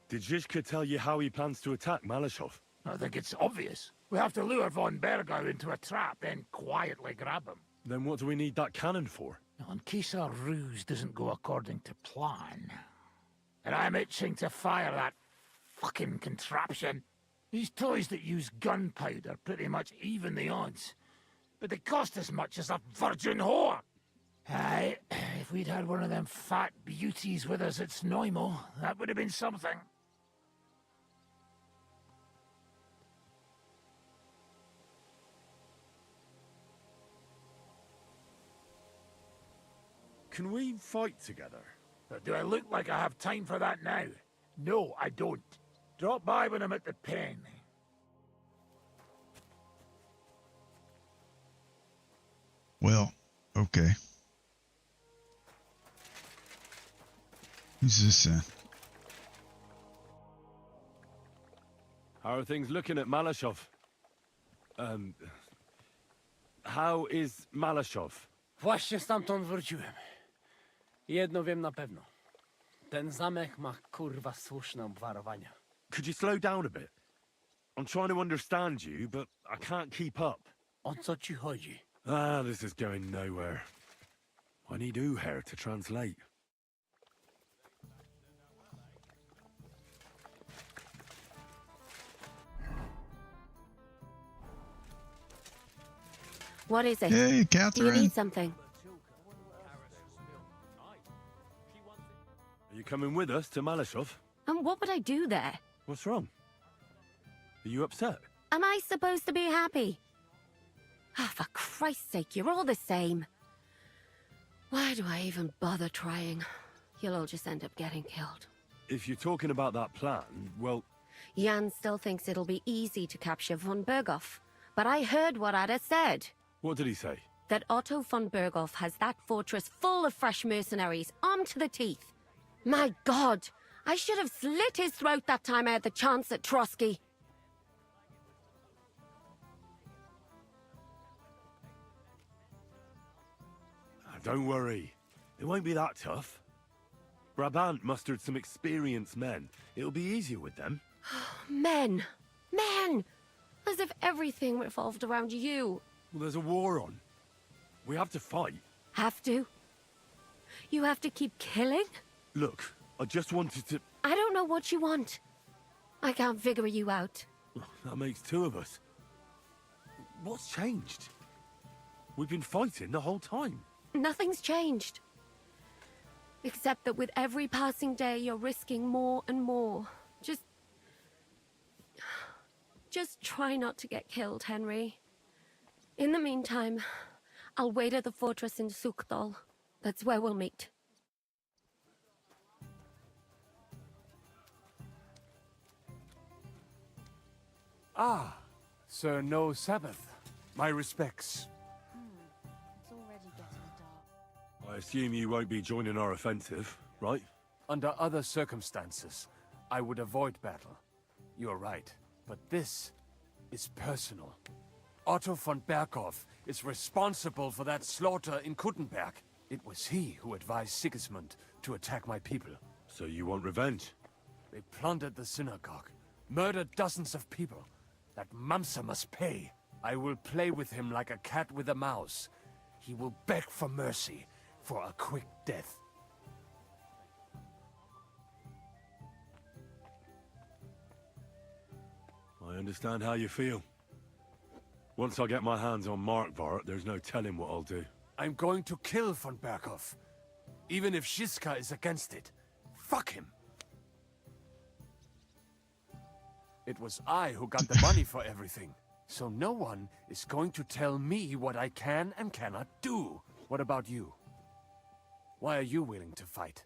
Did Zizka tell you how he plans to attack Malashov? I think it's obvious. We have to lure von Bergau into a trap, then quietly grab him. Then what do we need that cannon for? In case our ruse doesn't go according to plan. And I'm itching to fire that fucking contraption. These toys that use gunpowder pretty much even the odds. But they cost as much as a virgin whore. Aye, if we'd had one of them fat beauties with us at Snoimo, that would have been something. Can we fight together? Do I look like I have time for that now? No, I don't. Drop by when I'm at the pen. Well, okay. Who's this then? How are things looking at Malashov? How is Malashov? Właśnie stamtąd wróciłem. Jedno wiem na pewno. Ten zamek ma kurwa słuszne obwarowania. Could you slow down a bit? I'm trying to understand you, but I can't keep up. O co ci chodzi? This is going nowhere. I need Uher to translate. What is it? Hey, Catherine. Do you need something? Are you coming with us to Malashov? And what would I do there? What's wrong? Are you upset? Am I supposed to be happy? Ah, for Christ's sake, you're all the same. Why do I even bother trying? You'll all just end up getting killed. If you're talking about that plan, well... Jan still thinks it'll be easy to capture von Berghoff. But I heard what Ada said. What did he say? That Otto von Berghoff has that fortress full of fresh mercenaries, armed to the teeth. My God! I should have slit his throat that time I had the chance at Trotsky. Don't worry. It won't be that tough. Brabant mustered some experienced men. It'll be easier with them. Men! Men! As if everything revolved around you. Well, there's a war on. We have to fight. Have to? You have to keep killing? Look, I just wanted to... I don't know what you want. I can't figure you out. That makes two of us. What's changed? We've been fighting the whole time. Nothing's changed. Except that with every passing day, you're risking more and more. Just try not to get killed, Henry. In the meantime, I'll wait at the fortress in Sukdal. That's where we'll meet. Ah, Sir No Sabbath. My respects. It's already getting dark. I assume you won't be joining our offensive, right? Under other circumstances, I would avoid battle. You're right, but this is personal. Otto von Berghoff is responsible for that slaughter in Kuttenberg. It was he who advised Sigismund to attack my people. So you want revenge? They plundered the synagogue, murdered dozens of people. That Mamsa must pay. I will play with him like a cat with a mouse. He will beg for mercy, for a quick death. I understand how you feel. Once I get my hands on Markvart, there's no telling what I'll do. I'm going to kill von Berghoff. Even if Shiska is against it. Fuck him. It was I who got the money for everything. So no one is going to tell me what I can and cannot do. What about you? Why are you willing to fight?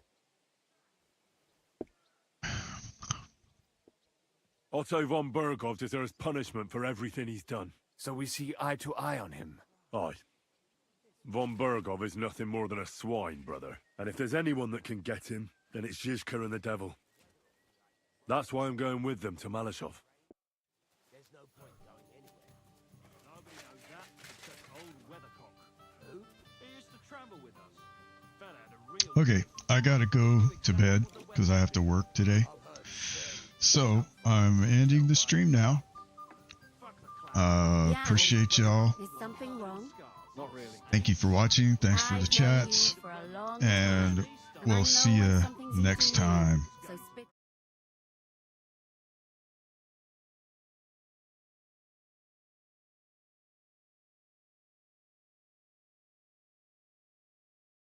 Otto von Berghoff deserves punishment for everything he's done. So we see eye to eye on him. Aye. Von Berghoff is nothing more than a swine, brother. And if there's anyone that can get him, then it's Zhizka and the devil. That's why I'm going with them to Malashov. There's no point going anywhere. Nobody knows that except old Weathercock. Who? He used to travel with us. Fella had a real... Okay, I gotta go to bed because I have to work today. So, I'm ending the stream now. Appreciate y'all. Is something wrong? Not really. Thank you for watching. Thanks for the chats. And we'll see you next time. So